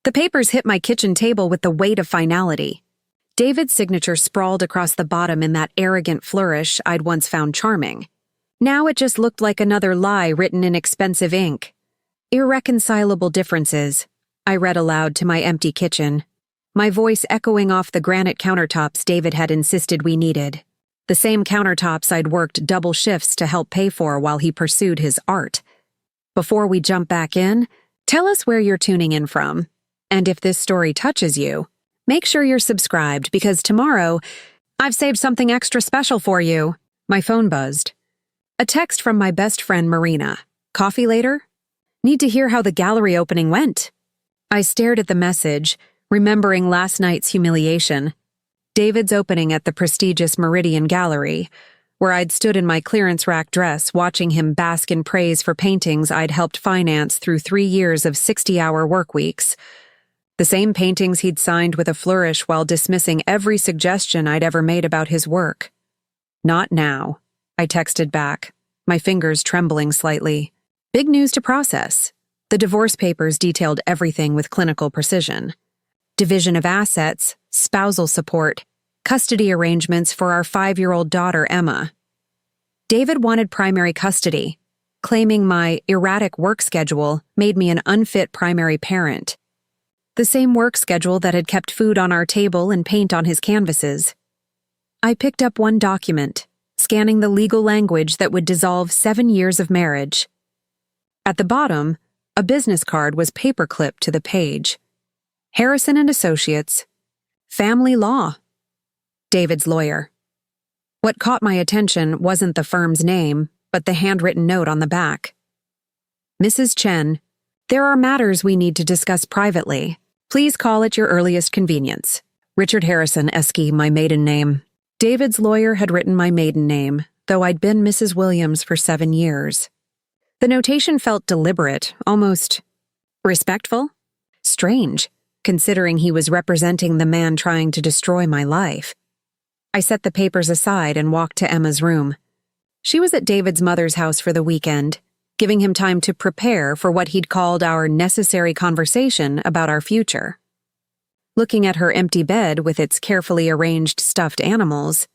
The papers hit my kitchen table with the weight of finality. David's signature sprawled across the bottom in that arrogant flourish I'd once found charming. Now it just looked like another lie written in expensive ink. Irreconcilable differences, I read aloud to my empty kitchen, my voice echoing off the granite countertops David had insisted we needed. The same countertops I'd worked double shifts to help pay for while he pursued his art. Before we jump back in, tell us where you're tuning in from. And if this story touches you, make sure you're subscribed because tomorrow, I've saved something extra special for you. My phone buzzed. A text from my best friend Marina. Coffee later? Need to hear how the gallery opening went. I stared at the message, remembering last night's humiliation. David's opening at the prestigious Meridian Gallery, where I'd stood in my clearance rack dress watching him bask in praise for paintings I'd helped finance through 3 years of 60-hour work weeks. The same paintings he'd signed with a flourish while dismissing every suggestion I'd ever made about his work. Not now, I texted back, my fingers trembling slightly. Big news to process. The divorce papers detailed everything with clinical precision. Division of assets, spousal support, custody arrangements for our 5-year-old daughter, Emma. David wanted primary custody, claiming my erratic work schedule made me an unfit primary parent. The same work schedule that had kept food on our table and paint on his canvases. I picked up one document, scanning the legal language that would dissolve 7 years of marriage. At the bottom, a business card was paperclipped to the page. Harrison and Associates, Family Law. David's lawyer. What caught my attention wasn't the firm's name, but the handwritten note on the back. Mrs. Chen, there are matters we need to discuss privately. Please call at your earliest convenience. Richard Harrison, Esky, my maiden name. David's lawyer had written my maiden name, though I'd been Mrs. Williams for 7 years. The notation felt deliberate, almost respectful. Strange, considering he was representing the man trying to destroy my life. I set the papers aside and walked to Emma's room. She was at David's mother's house for the weekend, giving him time to prepare for what he'd called our necessary conversation about our future. Looking at her empty bed with its carefully arranged stuffed animals,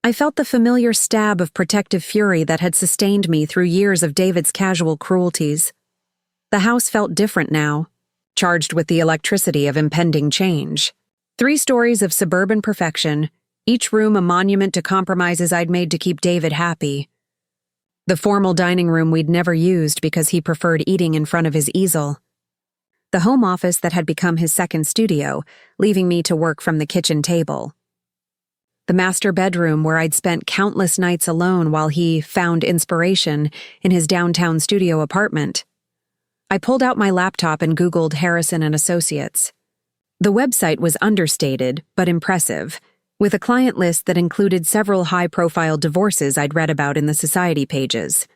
I felt the familiar stab of protective fury that had sustained me through years of David's casual cruelties. The house felt different now, charged with the electricity of impending change. 3 stories of suburban perfection, each room a monument to compromises I'd made to keep David happy. The formal dining room we'd never used because he preferred eating in front of his easel. The home office that had become his second studio, leaving me to work from the kitchen table. The master bedroom where I'd spent countless nights alone while he found inspiration in his downtown studio apartment. I pulled out my laptop and Googled Harrison and Associates. The website was understated, but impressive, with a client list that included several high-profile divorces I'd read about in the society pages.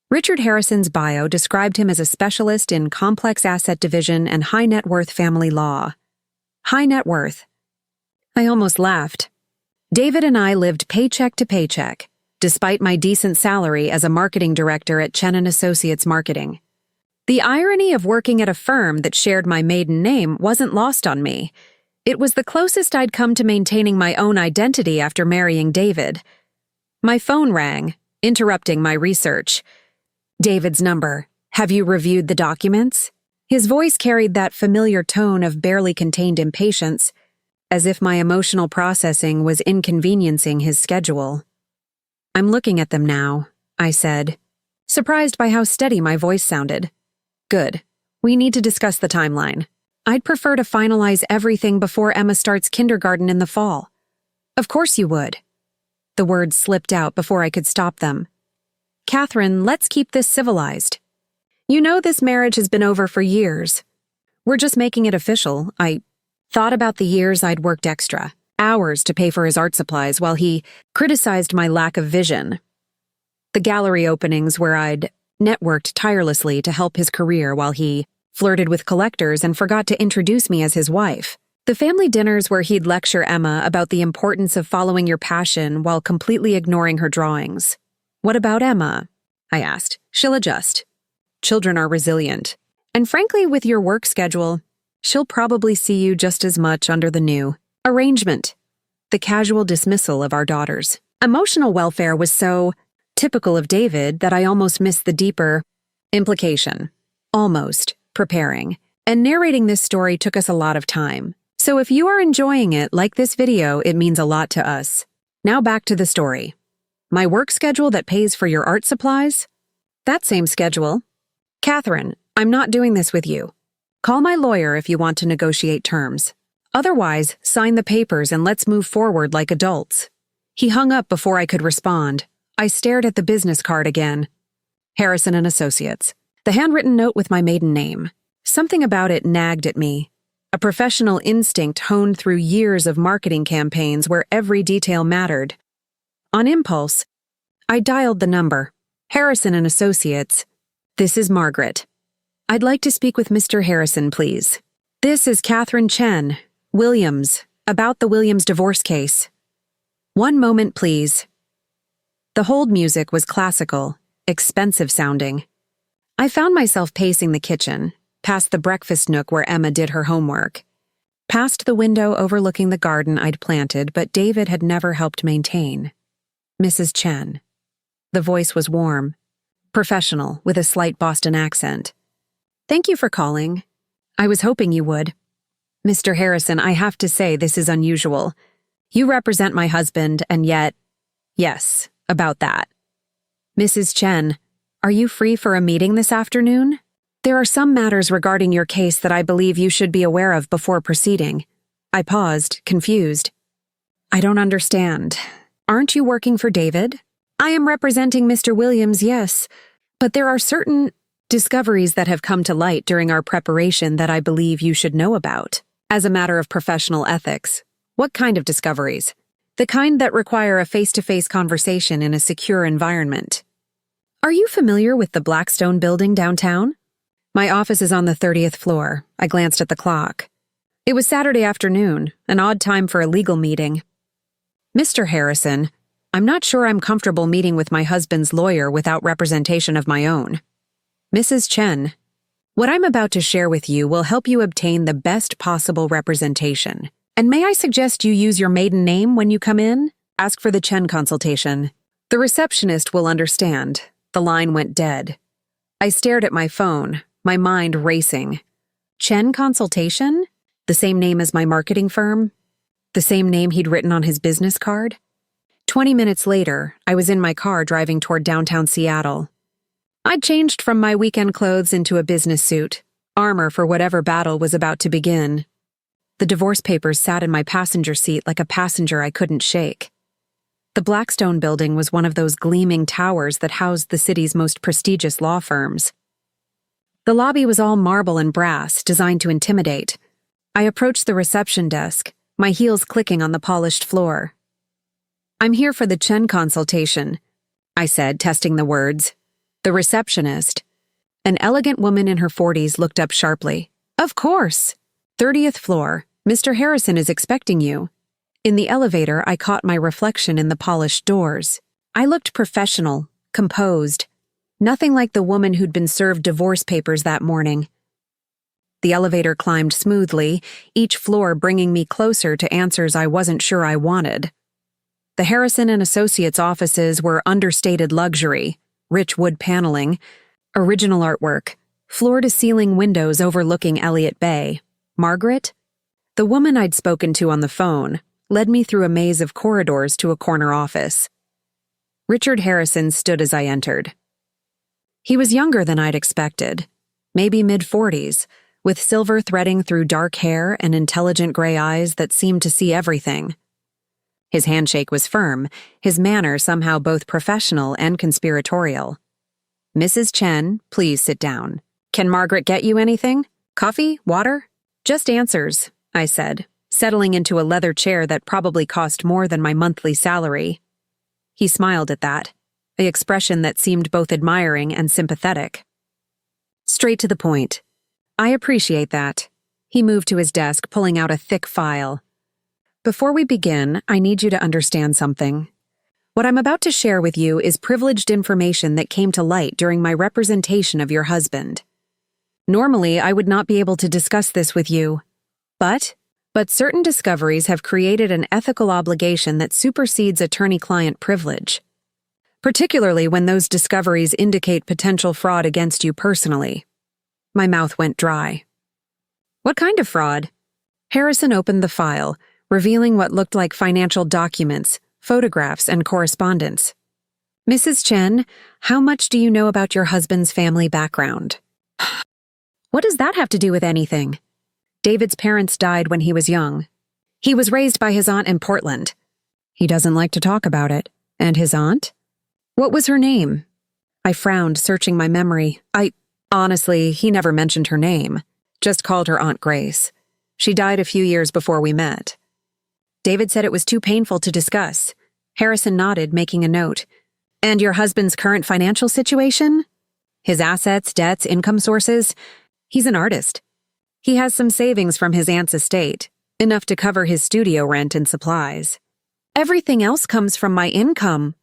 Richard Harrison's bio described him as a specialist in complex asset division and high-net-worth family law. High net worth. I almost laughed. David and I lived paycheck to paycheck, despite my decent salary as a marketing director at Chen & Associates Marketing. The irony of working at a firm that shared my maiden name wasn't lost on me. It was the closest I'd come to maintaining my own identity after marrying David. My phone rang, interrupting my research. David's number. Have you reviewed the documents? His voice carried that familiar tone of barely contained impatience, as if my emotional processing was inconveniencing his schedule. I'm looking at them now, I said, surprised by how steady my voice sounded. Good. We need to discuss the timeline. I'd prefer to finalize everything before Emma starts kindergarten in the fall. Of course you would. The words slipped out before I could stop them. Catherine, let's keep this civilized. You know this marriage has been over for years. We're just making it official. I thought about the years I'd worked extra, hours to pay for his art supplies while he criticized my lack of vision. The gallery openings where I'd networked tirelessly to help his career while he flirted with collectors and forgot to introduce me as his wife. The family dinners where he'd lecture Emma about the importance of following your passion while completely ignoring her drawings. What about Emma? I asked. She'll adjust. Children are resilient. And frankly, with your work schedule, She'll probably see you just as much under the new arrangement, the casual dismissal of our daughters. Emotional welfare was so typical of David that I almost missed the deeper implication. Almost preparing. And narrating this story took us a lot of time. So if you are enjoying it, like this video, it means a lot to us. Now back to the story. My work schedule that pays for your art supplies? That same schedule. Catherine, I'm not doing this with you. Call my lawyer if you want to negotiate terms. Otherwise, sign the papers and let's move forward like adults. He hung up before I could respond. I stared at the business card again. Harrison and Associates. The handwritten note with my maiden name. Something about it nagged at me. A professional instinct honed through years of marketing campaigns where every detail mattered. On impulse, I dialed the number. Harrison and Associates. This is Margaret. I'd like to speak with Mr. Harrison, please. This is Catherine Chen, Williams, about the Williams divorce case. One moment, please. The hold music was classical, expensive sounding. I found myself pacing the kitchen, past the breakfast nook where Emma did her homework, past the window overlooking the garden I'd planted but David had never helped maintain. Mrs. Chen. The voice was warm, professional, with a slight Boston accent. Thank you for calling. I was hoping you would. Mr. Harrison, I have to say this is unusual. You represent my husband, and yet, yes, about that. Mrs. Chen, are you free for a meeting this afternoon? There are some matters regarding your case that I believe you should be aware of before proceeding. I paused, confused. I don't understand. Aren't you working for David? I am representing Mr. Williams, yes, but there are certain discoveries that have come to light during our preparation that I believe you should know about. As a matter of professional ethics. What kind of discoveries? The kind that require a face-to-face conversation in a secure environment. Are you familiar with the Blackstone building downtown? My office is on the 30th floor. I glanced at the clock. It was Saturday afternoon, an odd time for a legal meeting. Mr. Harrison, I'm not sure I'm comfortable meeting with my husband's lawyer without representation of my own. Mrs. Chen, what I'm about to share with you will help you obtain the best possible representation. And may I suggest you use your maiden name when you come in? Ask for the Chen consultation. The receptionist will understand. The line went dead. I stared at my phone, my mind racing. Chen consultation? The same name as my marketing firm? The same name he'd written on his business card? 20 minutes later, I was in my car driving toward downtown Seattle. I'd changed from my weekend clothes into a business suit, armor for whatever battle was about to begin. The divorce papers sat in my passenger seat like a passenger I couldn't shake. The Blackstone building was one of those gleaming towers that housed the city's most prestigious law firms. The lobby was all marble and brass, designed to intimidate. I approached the reception desk, my heels clicking on the polished floor. I'm here for the Chen consultation, I said, testing the words. The receptionist, an elegant woman in her 40s, looked up sharply. Of course. 30th floor. Mr. Harrison is expecting you. In the elevator, I caught my reflection in the polished doors. I looked professional, composed. Nothing like the woman who'd been served divorce papers that morning. The elevator climbed smoothly, each floor bringing me closer to answers I wasn't sure I wanted. The Harrison and Associates offices were understated luxury, rich wood paneling, original artwork, floor-to-ceiling windows overlooking Elliott Bay. Margaret? The woman I'd spoken to on the phone led me through a maze of corridors to a corner office. Richard Harrison stood as I entered. He was younger than I'd expected, maybe mid-40s, with silver threading through dark hair and intelligent gray eyes that seemed to see everything. His handshake was firm, his manner somehow both professional and conspiratorial. Mrs. Chen, please sit down. Can Margaret get you anything? Coffee? Water? Just answers, I said, settling into a leather chair that probably cost more than my monthly salary. He smiled at that, an expression that seemed both admiring and sympathetic. Straight to the point. I appreciate that. He moved to his desk, pulling out a thick file. Before we begin, I need you to understand something. What I'm about to share with you is privileged information that came to light during my representation of your husband. Normally, I would not be able to discuss this with you. But certain discoveries have created an ethical obligation that supersedes attorney-client privilege, particularly when those discoveries indicate potential fraud against you personally. My mouth went dry. What kind of fraud? Harrison opened the file, revealing what looked like financial documents, photographs, and correspondence. Mrs. Chen, how much do you know about your husband's family background? What does that have to do with anything? David's parents died when he was young. He was raised by his aunt in Portland. He doesn't like to talk about it. And his aunt? What was her name? I frowned, searching my memory. Honestly, he never mentioned her name. Just called her Aunt Grace. She died a few years before we met. David said it was too painful to discuss. Harrison nodded, making a note. And your husband's current financial situation? His assets, debts, income sources? He's an artist. He has some savings from his aunt's estate, enough to cover his studio rent and supplies. Everything else comes from my income.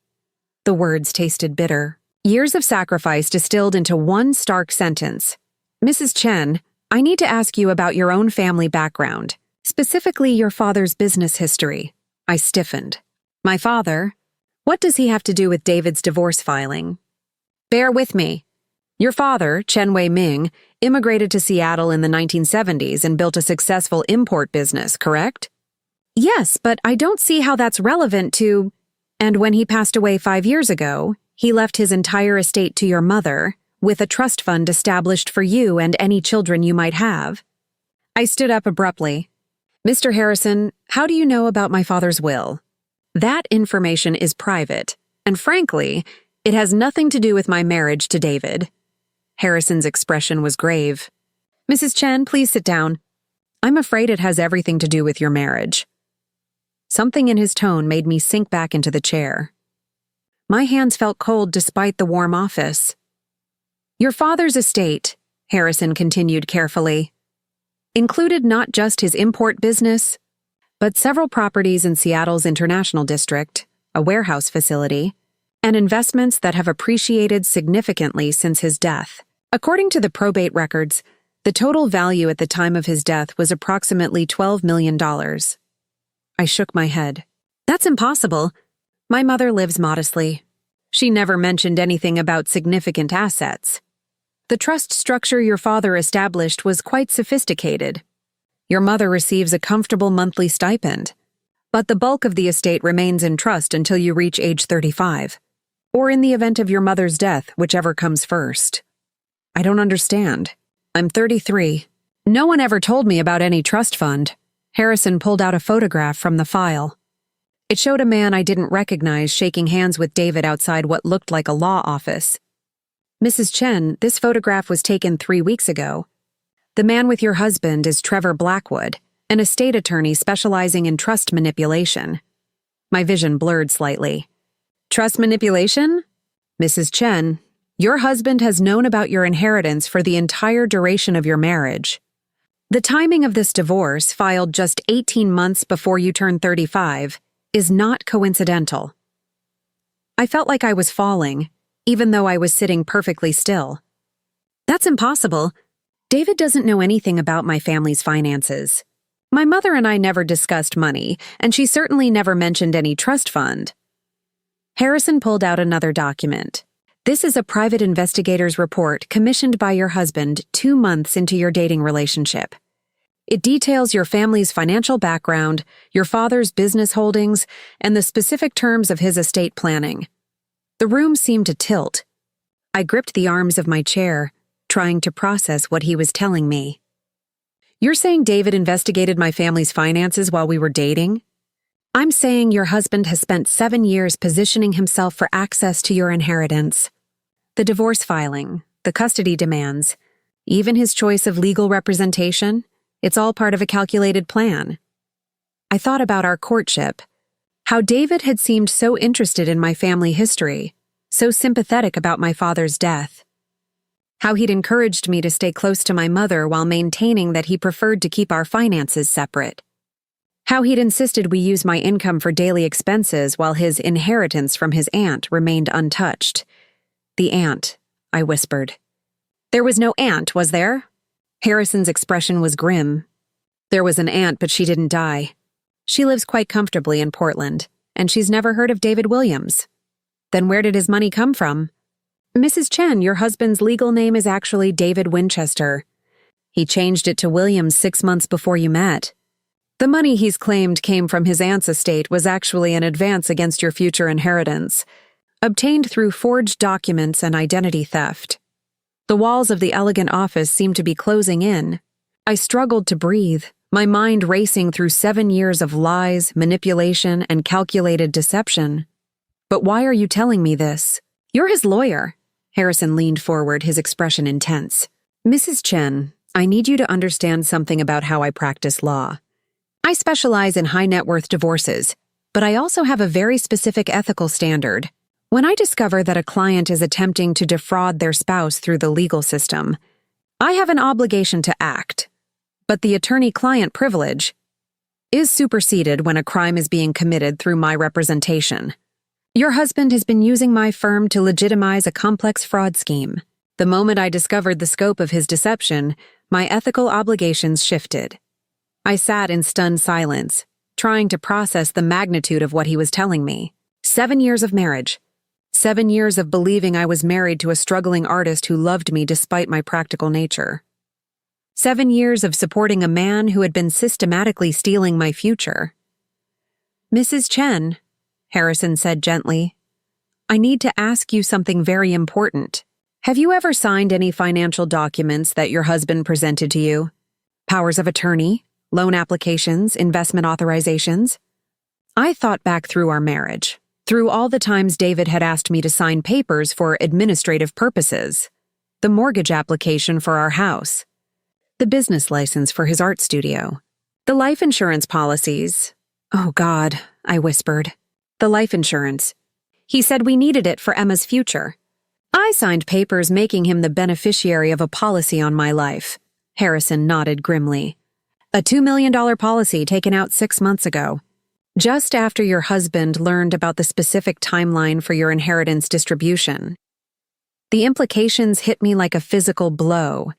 The words tasted bitter. Years of sacrifice distilled into one stark sentence. Mrs. Chen, I need to ask you about your own family background, specifically your father's business history. I stiffened. My father? What does he have to do with David's divorce filing? Bear with me. Your father, Chen Wei-ming, immigrated to Seattle in the 1970s and built a successful import business, correct? Yes, but I don't see how that's relevant to... And when he passed away 5 years ago, he left his entire estate to your mother, with a trust fund established for you and any children you might have. I stood up abruptly. Mr. Harrison, how do you know about my father's will? That information is private, and frankly, it has nothing to do with my marriage to David. Harrison's expression was grave. Mrs. Chen, please sit down. I'm afraid it has everything to do with your marriage. Something in his tone made me sink back into the chair. My hands felt cold despite the warm office. Your father's estate, Harrison continued carefully, included not just his import business, but several properties in Seattle's International District, a warehouse facility, and investments that have appreciated significantly since his death. According to the probate records, the total value at the time of his death was approximately $12 million. I shook my head. That's impossible. My mother lives modestly. She never mentioned anything about significant assets. The trust structure your father established was quite sophisticated. Your mother receives a comfortable monthly stipend, but the bulk of the estate remains in trust until you reach age 35, or in the event of your mother's death, whichever comes first. I don't understand. I'm 33. No one ever told me about any trust fund. Harrison pulled out a photograph from the file. It showed a man I didn't recognize shaking hands with David outside what looked like a law office. Mrs. Chen, this photograph was taken 3 weeks ago. The man with your husband is Trevor Blackwood, an estate attorney specializing in trust manipulation. My vision blurred slightly. Trust manipulation? Mrs. Chen, your husband has known about your inheritance for the entire duration of your marriage. The timing of this divorce, filed just 18 months before you turned 35, is not coincidental. I felt like I was falling, even though I was sitting perfectly still. That's impossible. David doesn't know anything about my family's finances. My mother and I never discussed money, and she certainly never mentioned any trust fund. Harrison pulled out another document. This is a private investigator's report commissioned by your husband 2 months into your dating relationship. It details your family's financial background, your father's business holdings, and the specific terms of his estate planning. The room seemed to tilt. I gripped the arms of my chair, trying to process what he was telling me. You're saying David investigated my family's finances while we were dating? I'm saying your husband has spent 7 years positioning himself for access to your inheritance. The divorce filing, the custody demands, even his choice of legal representation, it's all part of a calculated plan. I thought about our courtship, how David had seemed so interested in my family history, so sympathetic about my father's death. How he'd encouraged me to stay close to my mother while maintaining that he preferred to keep our finances separate. How he'd insisted we use my income for daily expenses while his inheritance from his aunt remained untouched. The aunt, I whispered. There was no aunt, was there? Harrison's expression was grim. There was an aunt, but she didn't die. She lives quite comfortably in Portland, and she's never heard of David Williams. Then where did his money come from? Mrs. Chen, your husband's legal name is actually David Winchester. He changed it to Williams 6 months before you met. The money he's claimed came from his aunt's estate was actually an advance against your future inheritance, obtained through forged documents and identity theft. The walls of the elegant office seemed to be closing in. I struggled to breathe, my mind racing through 7 years of lies, manipulation, and calculated deception. But why are you telling me this? You're his lawyer. Harrison leaned forward, his expression intense. Mrs. Chen, I need you to understand something about how I practice law. I specialize in high-net-worth divorces, but I also have a very specific ethical standard. When I discover that a client is attempting to defraud their spouse through the legal system, I have an obligation to act. But the attorney-client privilege is superseded when a crime is being committed through my representation. Your husband has been using my firm to legitimize a complex fraud scheme. The moment I discovered the scope of his deception, my ethical obligations shifted. I sat in stunned silence, trying to process the magnitude of what he was telling me. 7 years of marriage. 7 years of believing I was married to a struggling artist who loved me despite my practical nature. 7 years of supporting a man who had been systematically stealing my future. Mrs. Chen, Harrison said gently, I need to ask you something very important. Have you ever signed any financial documents that your husband presented to you? Powers of attorney? Loan applications, investment authorizations? I thought back through our marriage, through all the times David had asked me to sign papers for administrative purposes, the mortgage application for our house, the business license for his art studio, the life insurance policies. Oh God, I whispered. The life insurance. He said we needed it for Emma's future. I signed papers making him the beneficiary of a policy on my life. Harrison nodded grimly. A $2 million policy taken out 6 months ago, just after your husband learned about the specific timeline for your inheritance distribution. The implications hit me like a physical blow.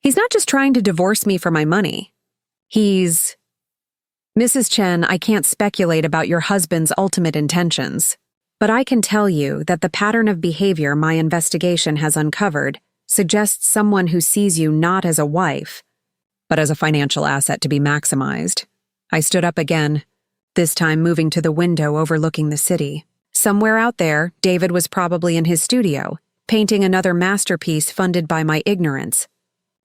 He's not just trying to divorce me for my money. Mrs. Chen, I can't speculate about your husband's ultimate intentions, but I can tell you that the pattern of behavior my investigation has uncovered suggests someone who sees you not as a wife, but as a financial asset to be maximized. I stood up again, this time moving to the window overlooking the city. Somewhere out there, David was probably in his studio, painting another masterpiece funded by my ignorance.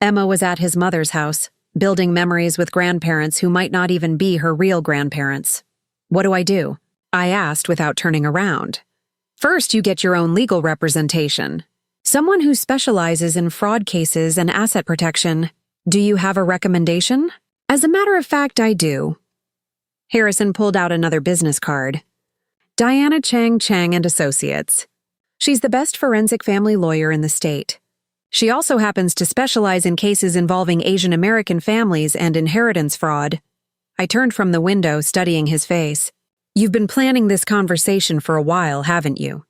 Emma was at his mother's house, building memories with grandparents who might not even be her real grandparents. What do? I asked without turning around. First, you get your own legal representation. Someone who specializes in fraud cases and asset protection. Do you have a recommendation? As a matter of fact, I do. Harrison pulled out another business card. Diana Chang and Associates. She's the best forensic family lawyer in the state. She also happens to specialize in cases involving Asian American families and inheritance fraud. I turned from the window, studying his face. You've been planning this conversation for a while, haven't you?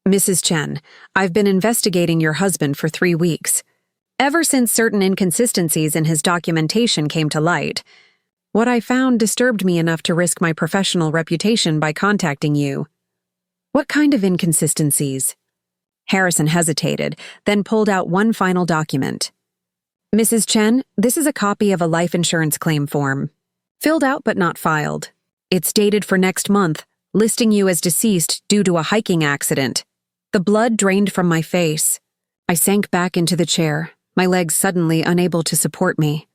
Mrs. Chen, I've been investigating your husband for 3 weeks. Ever since certain inconsistencies in his documentation came to light, what I found disturbed me enough to risk my professional reputation by contacting you. What kind of inconsistencies? Harrison hesitated, then pulled out one final document. Mrs. Chen, this is a copy of a life insurance claim form. Filled out but not filed. It's dated for next month, listing you as deceased due to a hiking accident. The blood drained from my face. I sank back into the chair, my legs suddenly unable to support me.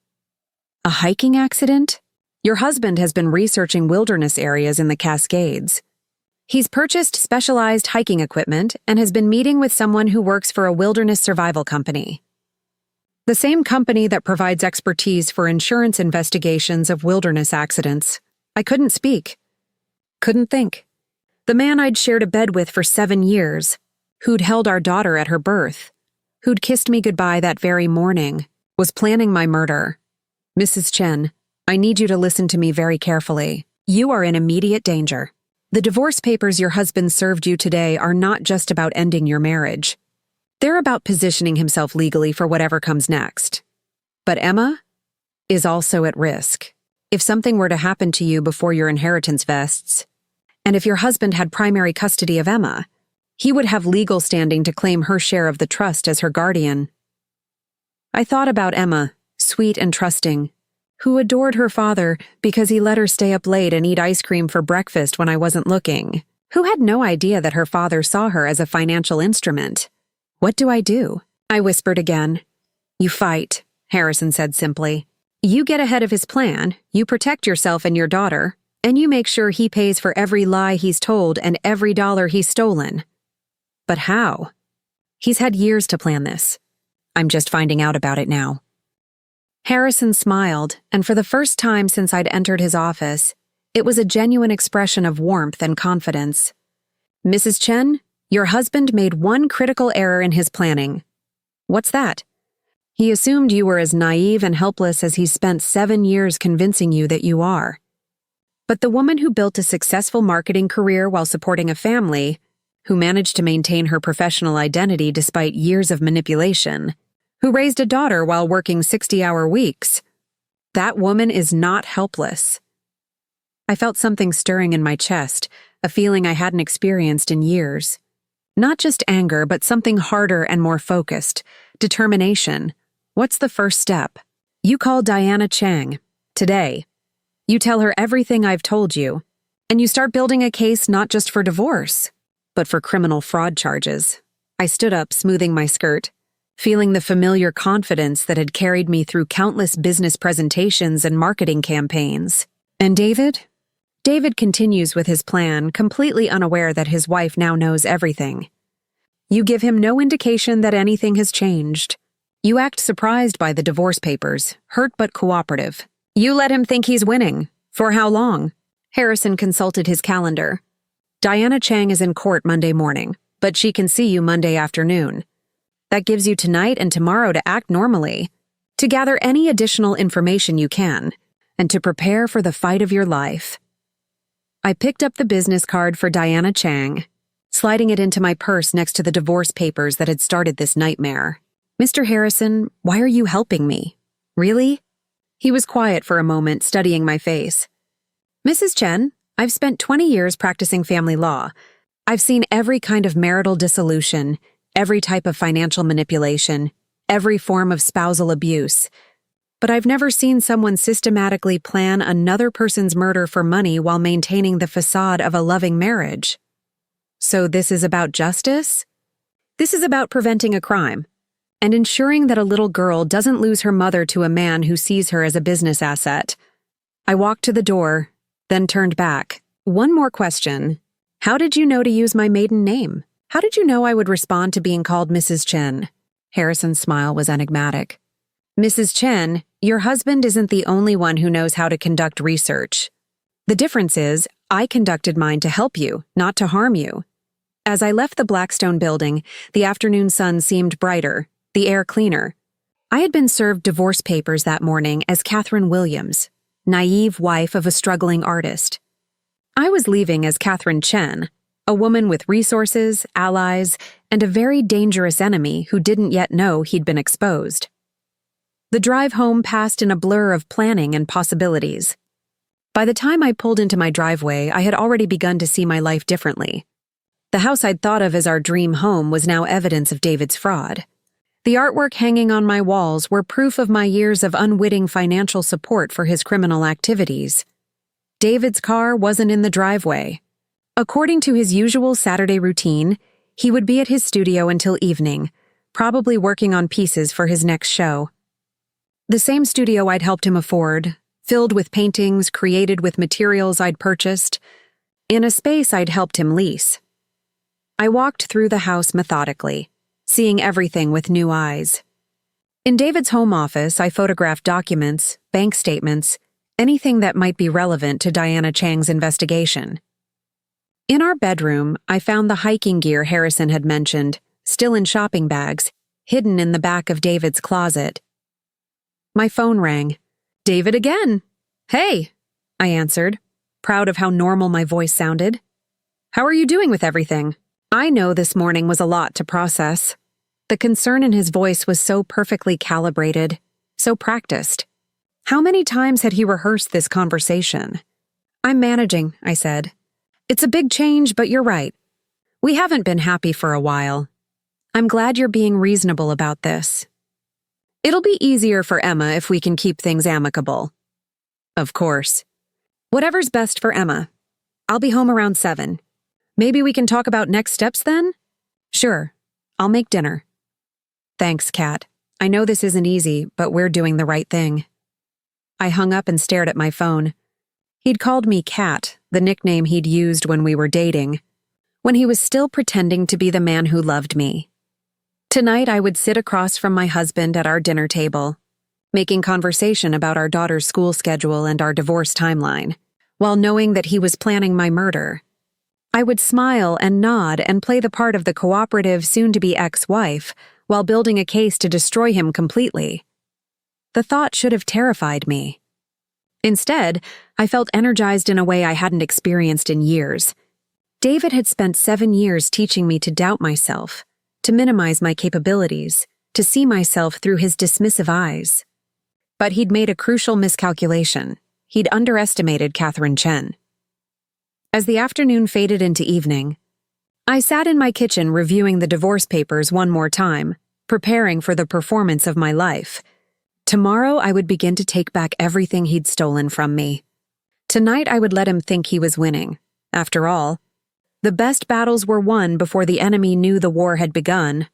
A hiking accident? Your husband has been researching wilderness areas in the Cascades. He's purchased specialized hiking equipment and has been meeting with someone who works for a wilderness survival company. The same company that provides expertise for insurance investigations of wilderness accidents. I couldn't speak. Couldn't think. The man I'd shared a bed with for 7 years, who'd held our daughter at her birth, who'd kissed me goodbye that very morning, was planning my murder. Mrs. Chen, I need you to listen to me very carefully. You are in immediate danger. The divorce papers your husband served you today are not just about ending your marriage. They're about positioning himself legally for whatever comes next. But Emma is also at risk. If something were to happen to you before your inheritance vests, and if your husband had primary custody of Emma, he would have legal standing to claim her share of the trust as her guardian. I thought about Emma, sweet and trusting, who adored her father because he let her stay up late and eat ice cream for breakfast when I wasn't looking, who had no idea that her father saw her as a financial instrument. What do? I whispered again. You fight, Harrison said simply. You get ahead of his plan, you protect yourself and your daughter, and you make sure he pays for every lie he's told and every dollar he's stolen. But how? He's had years to plan this. I'm just finding out about it now. Harrison smiled, and for the first time since I'd entered his office, it was a genuine expression of warmth and confidence. Mrs. Chen, your husband made one critical error in his planning. What's that? He assumed you were as naive and helpless as he spent 7 years convincing you that you are. But the woman who built a successful marketing career while supporting a family, who managed to maintain her professional identity despite years of manipulation, who raised a daughter while working 60-hour weeks, that woman is not helpless. I felt something stirring in my chest, a feeling I hadn't experienced in years. Not just anger, but something harder and more focused. Determination. What's the first step? You call Diana Chang. Today. You tell her everything I've told you. And you start building a case not just for divorce, but for criminal fraud charges. I stood up, smoothing my skirt, feeling the familiar confidence that had carried me through countless business presentations and marketing campaigns. And David? David continues with his plan, completely unaware that his wife now knows everything. You give him no indication that anything has changed. You act surprised by the divorce papers, hurt but cooperative. You let him think he's winning. For how long? Harrison consulted his calendar. Diana Chang is in court Monday morning, but she can see you Monday afternoon. That gives you tonight and tomorrow to act normally, to gather any additional information you can, and to prepare for the fight of your life. I picked up the business card for Diana Chang, sliding it into my purse next to the divorce papers that had started this nightmare. Mr. Harrison, why are you helping me? Really? He was quiet for a moment, studying my face. Mrs. Chen, I've spent 20 years practicing family law. I've seen every kind of marital dissolution, every type of financial manipulation, every form of spousal abuse. But I've never seen someone systematically plan another person's murder for money while maintaining the facade of a loving marriage. So this is about justice? This is about preventing a crime and ensuring that a little girl doesn't lose her mother to a man who sees her as a business asset. I walked to the door, then turned back. One more question. How did you know to use my maiden name? How did you know I would respond to being called Mrs. Chen? Harrison's smile was enigmatic. Mrs. Chen, your husband isn't the only one who knows how to conduct research. The difference is, I conducted mine to help you, not to harm you. As I left the Blackstone building, the afternoon sun seemed brighter, the air cleaner. I had been served divorce papers that morning as Catherine Williams, naive wife of a struggling artist. I was leaving as Catherine Chen, a woman with resources, allies, and a very dangerous enemy who didn't yet know he'd been exposed. The drive home passed in a blur of planning and possibilities. By the time I pulled into my driveway, I had already begun to see my life differently. The house I'd thought of as our dream home was now evidence of David's fraud. The artwork hanging on my walls were proof of my years of unwitting financial support for his criminal activities. David's car wasn't in the driveway. According to his usual Saturday routine, he would be at his studio until evening, probably working on pieces for his next show. The same studio I'd helped him afford, filled with paintings created with materials I'd purchased, in a space I'd helped him lease. I walked through the house methodically, seeing everything with new eyes. In David's home office, I photographed documents, bank statements, anything that might be relevant to Diana Chang's investigation. In our bedroom, I found the hiking gear Harrison had mentioned, still in shopping bags, hidden in the back of David's closet. My phone rang. David again. Hey, I answered, proud of how normal my voice sounded. How are you doing with everything? I know this morning was a lot to process. The concern in his voice was so perfectly calibrated. so practiced. How many times had he rehearsed this conversation? "I'm managing," I said. "It's a big change, but you're right. We haven't been happy for a while. I'm glad you're being reasonable about this. It'll be easier for Emma if we can keep things amicable." "Of course. Whatever's best for Emma. I'll be home around 7. Maybe we can talk about next steps then?" "Sure. I'll make dinner." "Thanks, Kat. I know this isn't easy, but we're doing the right thing." I hung up and stared at my phone. He'd called me Kat, the nickname he'd used when we were dating, when he was still pretending to be the man who loved me. Tonight I would sit across from my husband at our dinner table, making conversation about our daughter's school schedule and our divorce timeline, while knowing that he was planning my murder. I would smile and nod and play the part of the cooperative soon-to-be ex-wife while building a case to destroy him completely. The thought should have terrified me. Instead, I felt energized in a way I hadn't experienced in years. David had spent 7 years teaching me to doubt myself, to minimize my capabilities, to see myself through his dismissive eyes. But he'd made a crucial miscalculation. He'd underestimated Catherine Chen. As the afternoon faded into evening, I sat in my kitchen reviewing the divorce papers one more time, preparing for the performance of my life. Tomorrow I would begin to take back everything he'd stolen from me. Tonight I would let him think he was winning. After all, the best battles were won before the enemy knew the war had begun.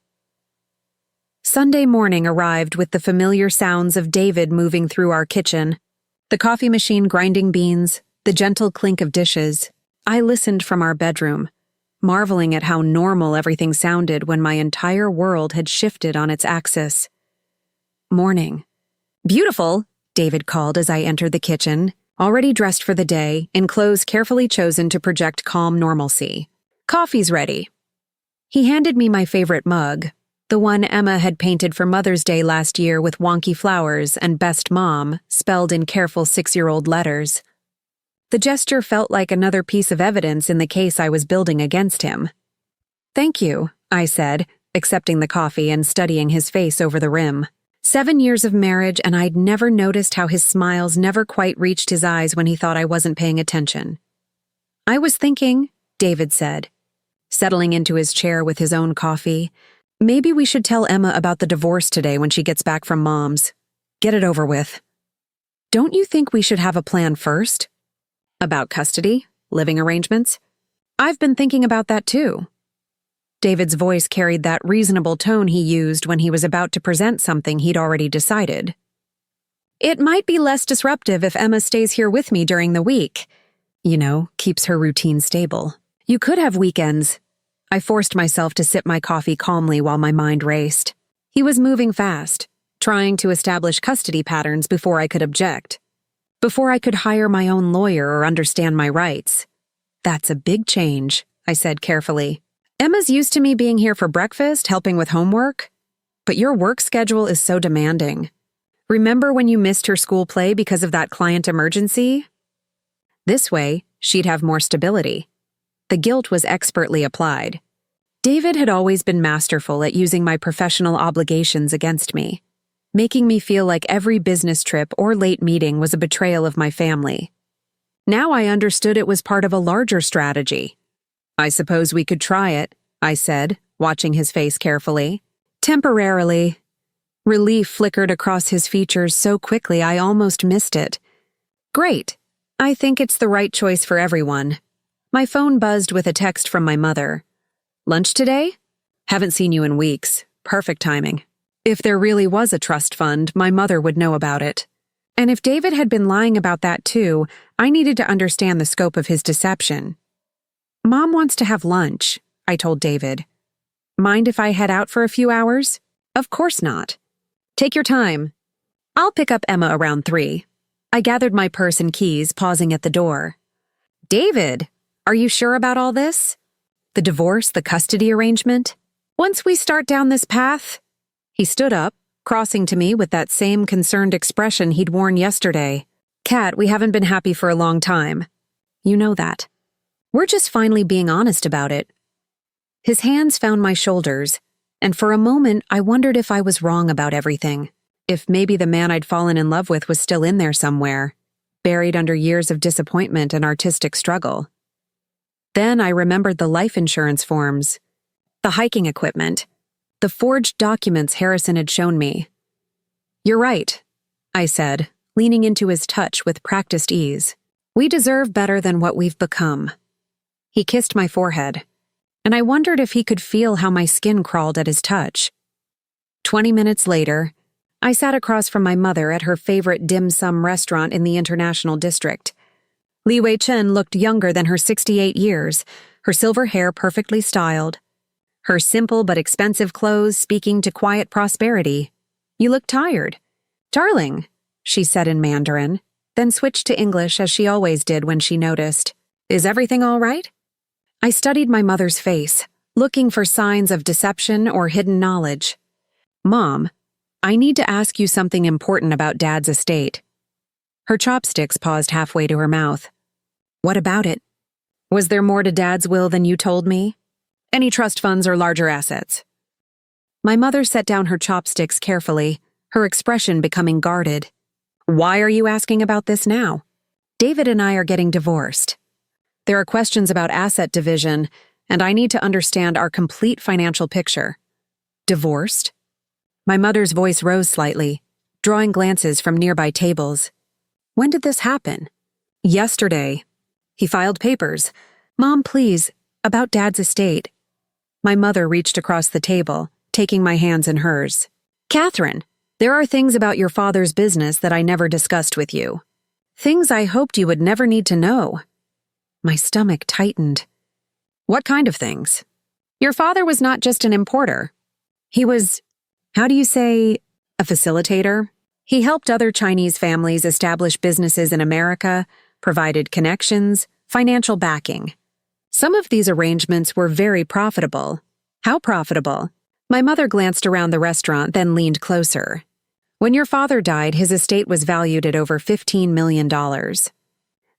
Sunday morning arrived with the familiar sounds of David moving through our kitchen, the coffee machine grinding beans, the gentle clink of dishes. I listened from our bedroom, marveling at how normal everything sounded when my entire world had shifted on its axis. Morning. "Beautiful," David called as I entered the kitchen, already dressed for the day, in clothes carefully chosen to project calm normalcy. "Coffee's ready." He handed me my favorite mug, the one Emma had painted for Mother's Day last year with wonky flowers and "Best Mom" spelled in careful 6-year-old letters. The gesture felt like another piece of evidence in the case I was building against him. "Thank you," I said, accepting the coffee and studying his face over the rim. 7 years of marriage, and I'd never noticed how his smiles never quite reached his eyes when he thought I wasn't paying attention. "I was thinking," David said, settling into his chair with his own coffee, "maybe we should tell Emma about the divorce today when she gets back from Mom's. Get it over with." "Don't you think we should have a plan first? About custody? Living arrangements? I've been thinking about that too." David's voice carried that reasonable tone he used when he was about to present something he'd already decided. "It might be less disruptive if Emma stays here with me during the week. Keeps her routine stable. You could have weekends." I forced myself to sip my coffee calmly while my mind raced. He was moving fast, trying to establish custody patterns before I could object, before I could hire my own lawyer or understand my rights. "That's a big change," I said carefully. "Emma's used to me being here for breakfast, helping with homework. But your work schedule is so demanding. Remember when you missed her school play because of that client emergency? This way, she'd have more stability." The guilt was expertly applied. David had always been masterful at using my professional obligations against me, making me feel like every business trip or late meeting was a betrayal of my family. Now I understood it was part of a larger strategy. "I suppose we could try it," I said, watching his face carefully. "Temporarily." Relief flickered across his features so quickly I almost missed it. "Great. I think it's the right choice for everyone." My phone buzzed with a text from my mother. "Lunch today? Haven't seen you in weeks. Perfect timing." If there really was a trust fund, my mother would know about it. And if David had been lying about that too, I needed to understand the scope of his deception. "Mom wants to have lunch," I told David. "Mind if I head out for a few hours?" "Of course not. Take your time. I'll pick up Emma around 3. I gathered my purse and keys, pausing at the door. "David, are you sure about all this? The divorce, the custody arrangement? Once we start down this path?" He stood up, crossing to me with that same concerned expression he'd worn yesterday. "Kat, we haven't been happy for a long time. You know that. We're just finally being honest about it." His hands found my shoulders, and for a moment I wondered if I was wrong about everything. if maybe the man I'd fallen in love with was still in there somewhere, buried under years of disappointment and artistic struggle. Then I remembered the life insurance forms, the hiking equipment, the forged documents Harrison had shown me. "You're right," I said, leaning into his touch with practiced ease. "We deserve better than what we've become." He kissed my forehead, and I wondered if he could feel how my skin crawled at his touch. 20 minutes later, I sat across from my mother at her favorite dim sum restaurant in the International District. Li Wei Chen looked younger than her 68 years, her silver hair perfectly styled, her simple but expensive clothes speaking to quiet prosperity. "You look tired." "Darling," she said in Mandarin, then switched to English as she always did when she noticed. "Is everything all right?" I studied my mother's face, looking for signs of deception or hidden knowledge. "Mom, I need to ask you something important about Dad's estate." Her chopsticks paused halfway to her mouth. "What about it? Was there more to Dad's will than you told me? Any trust funds or larger assets?" My mother set down her chopsticks carefully, her expression becoming guarded. "Why are you asking about this now? David and I are getting divorced. There are questions about asset division, and I need to understand our complete financial picture." "Divorced?" My mother's voice rose slightly, drawing glances from nearby tables. "When did this happen?" "Yesterday. He filed papers. Mom, please, about Dad's estate." My mother reached across the table, taking my hands in hers. "Catherine, there are things about your father's business that I never discussed with you. Things I hoped you would never need to know." My stomach tightened. "What kind of things?" "Your father was not just an importer. He was, how do you say, a facilitator? He helped other Chinese families establish businesses in America, provided connections, financial backing. Some of these arrangements were very profitable." "How profitable?" My mother glanced around the restaurant, then leaned closer. "When your father died, his estate was valued at over $15 million.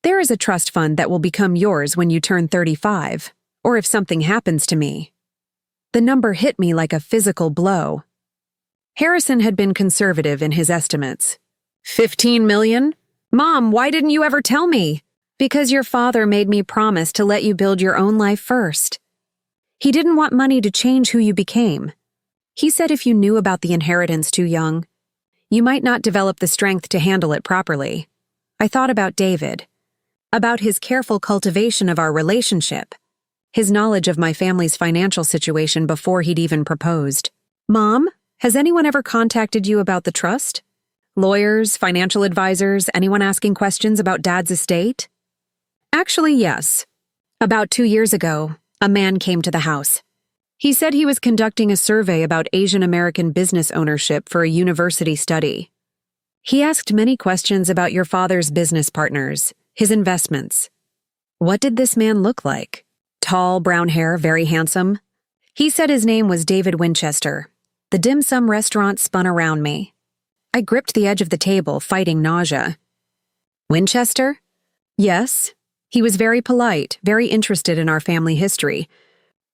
There is a trust fund that will become yours when you turn 35, or if something happens to me." The number hit me like a physical blow. Harrison had been conservative in his estimates. $15 million? "Mom, why didn't you ever tell me?" "Because your father made me promise to let you build your own life first. He didn't want money to change who you became. He said if you knew about the inheritance too young, you might not develop the strength to handle it properly." I thought about David, about his careful cultivation of our relationship, his knowledge of my family's financial situation before he'd even proposed. "Mom, has anyone ever contacted you about the trust? Lawyers, financial advisors, anyone asking questions about Dad's estate?" "Actually, yes. About 2 years ago, a man came to the house. He said he was conducting a survey about Asian American business ownership for a university study. He asked many questions about your father's business partners, his investments." "What did this man look like?" "Tall, brown hair, very handsome. He said his name was David Winchester." The dim sum restaurant spun around me. I gripped the edge of the table, fighting nausea. "Winchester?" "Yes. He was very polite, very interested in our family history.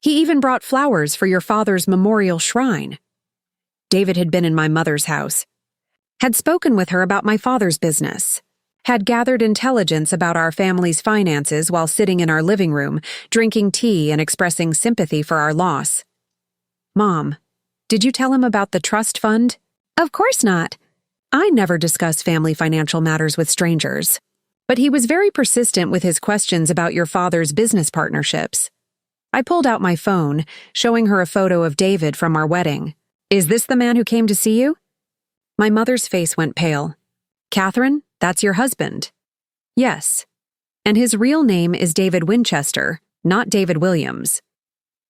He even brought flowers for your father's memorial shrine." David had been in my mother's house, had spoken with her about my father's business, had gathered intelligence about our family's finances while sitting in our living room, drinking tea and expressing sympathy for our loss. "Mom, did you tell him about the trust fund?" "Of course not. I never discuss family financial matters with strangers. But he was very persistent with his questions about your father's business partnerships." I pulled out my phone, showing her a photo of David from our wedding. "Is this the man who came to see you?" My mother's face went pale. "Catherine, that's your husband." "Yes. And his real name is David Winchester, not David Williams."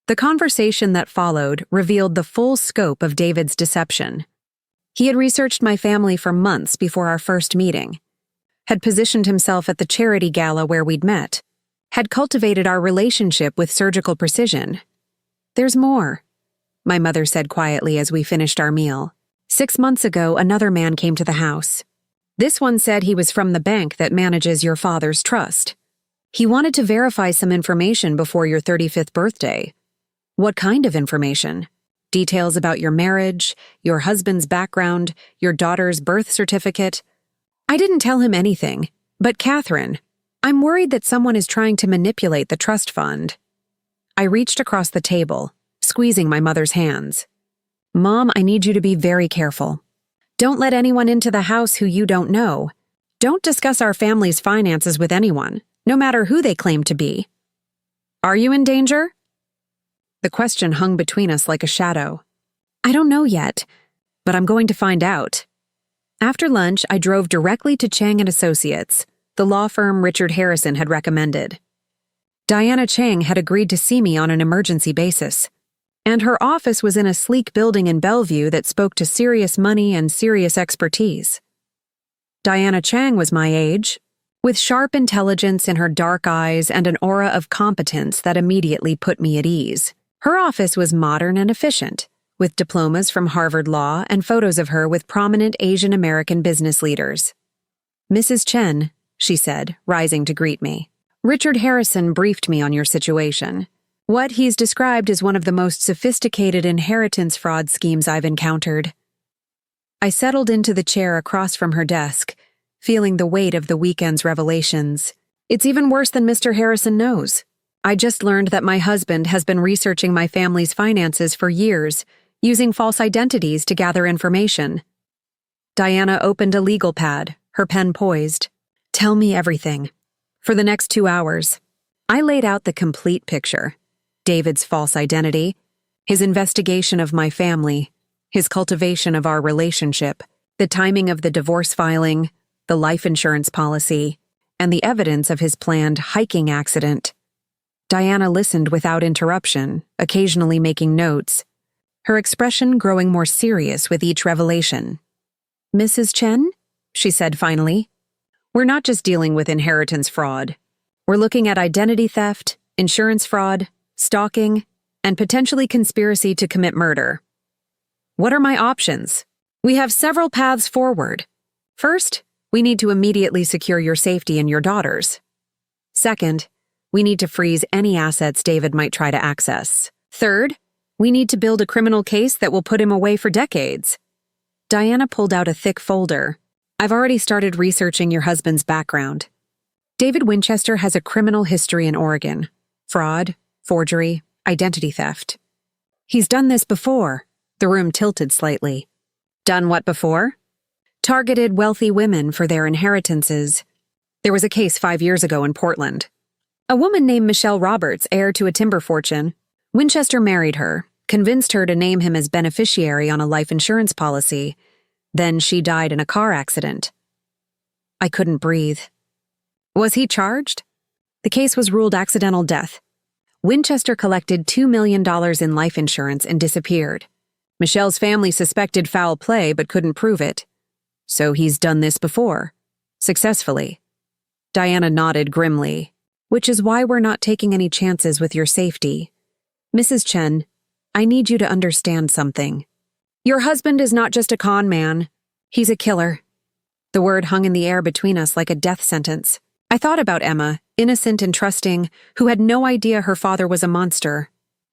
The conversation that followed revealed the full scope of David's deception. He had researched my family for months before our first meeting, had positioned himself at the charity gala where we'd met, had cultivated our relationship with surgical precision. "There's more," my mother said quietly as we finished our meal. 6 months ago, another man came to the house. This one said he was from the bank that manages your father's trust. He wanted to verify some information before your 35th birthday. "What kind of information?" Details about your marriage, your husband's background, your daughter's birth certificate. I didn't tell him anything, but Catherine, I'm worried that someone is trying to manipulate the trust fund. I reached across the table, squeezing my mother's hands. Mom, I need you to be very careful. Don't let anyone into the house who you don't know. Don't discuss our family's finances with anyone, no matter who they claim to be. Are you in danger? The question hung between us like a shadow. I don't know yet, but I'm going to find out. After lunch, I drove directly to Chang & Associates, the law firm Richard Harrison had recommended. Diana Chang had agreed to see me on an emergency basis, and her office was in a sleek building in Bellevue that spoke to serious money and serious expertise. Diana Chang was my age, with sharp intelligence in her dark eyes and an aura of competence that immediately put me at ease. Her office was modern and efficient, with diplomas from Harvard Law and photos of her with prominent Asian American business leaders. Mrs. Chen, she said, rising to greet me. Richard Harrison briefed me on your situation. What he's described as one of the most sophisticated inheritance fraud schemes I've encountered. I settled into the chair across from her desk, feeling the weight of the weekend's revelations. It's even worse than Mr. Harrison knows. I just learned that my husband has been researching my family's finances for years, using false identities to gather information. Diana opened a legal pad, her pen poised. Tell me everything. For the next 2 hours, I laid out the complete picture. David's false identity, his investigation of my family, his cultivation of our relationship, the timing of the divorce filing, the life insurance policy, and the evidence of his planned hiking accident. Diana listened without interruption, occasionally making notes, her expression growing more serious with each revelation. Mrs. Chen, she said finally, we're not just dealing with inheritance fraud. We're looking at identity theft, insurance fraud, stalking, and potentially conspiracy to commit murder. What are my options? We have several paths forward. First, we need to immediately secure your safety and your daughter's. Second, we need to freeze any assets David might try to access. Third, we need to build a criminal case that will put him away for decades. Diana pulled out a thick folder. I've already started researching your husband's background. David Winchester has a criminal history in Oregon. Fraud, forgery, identity theft. He's done this before. The room tilted slightly. Done what before? Targeted wealthy women for their inheritances. There was a case 5 years ago in Portland. A woman named Michelle Roberts, heir to a timber fortune. Winchester married her, convinced her to name him as beneficiary on a life insurance policy. Then she died in a car accident. I couldn't breathe. Was he charged? The case was ruled accidental death. Winchester collected $2 million in life insurance and disappeared. Michelle's family suspected foul play but couldn't prove it. So he's done this before. Successfully. Diana nodded grimly. Which is why we're not taking any chances with your safety. Mrs. Chen, I need you to understand something. Your husband is not just a con man. He's a killer. The word hung in the air between us like a death sentence. I thought about Emma, innocent and trusting, who had no idea her father was a monster.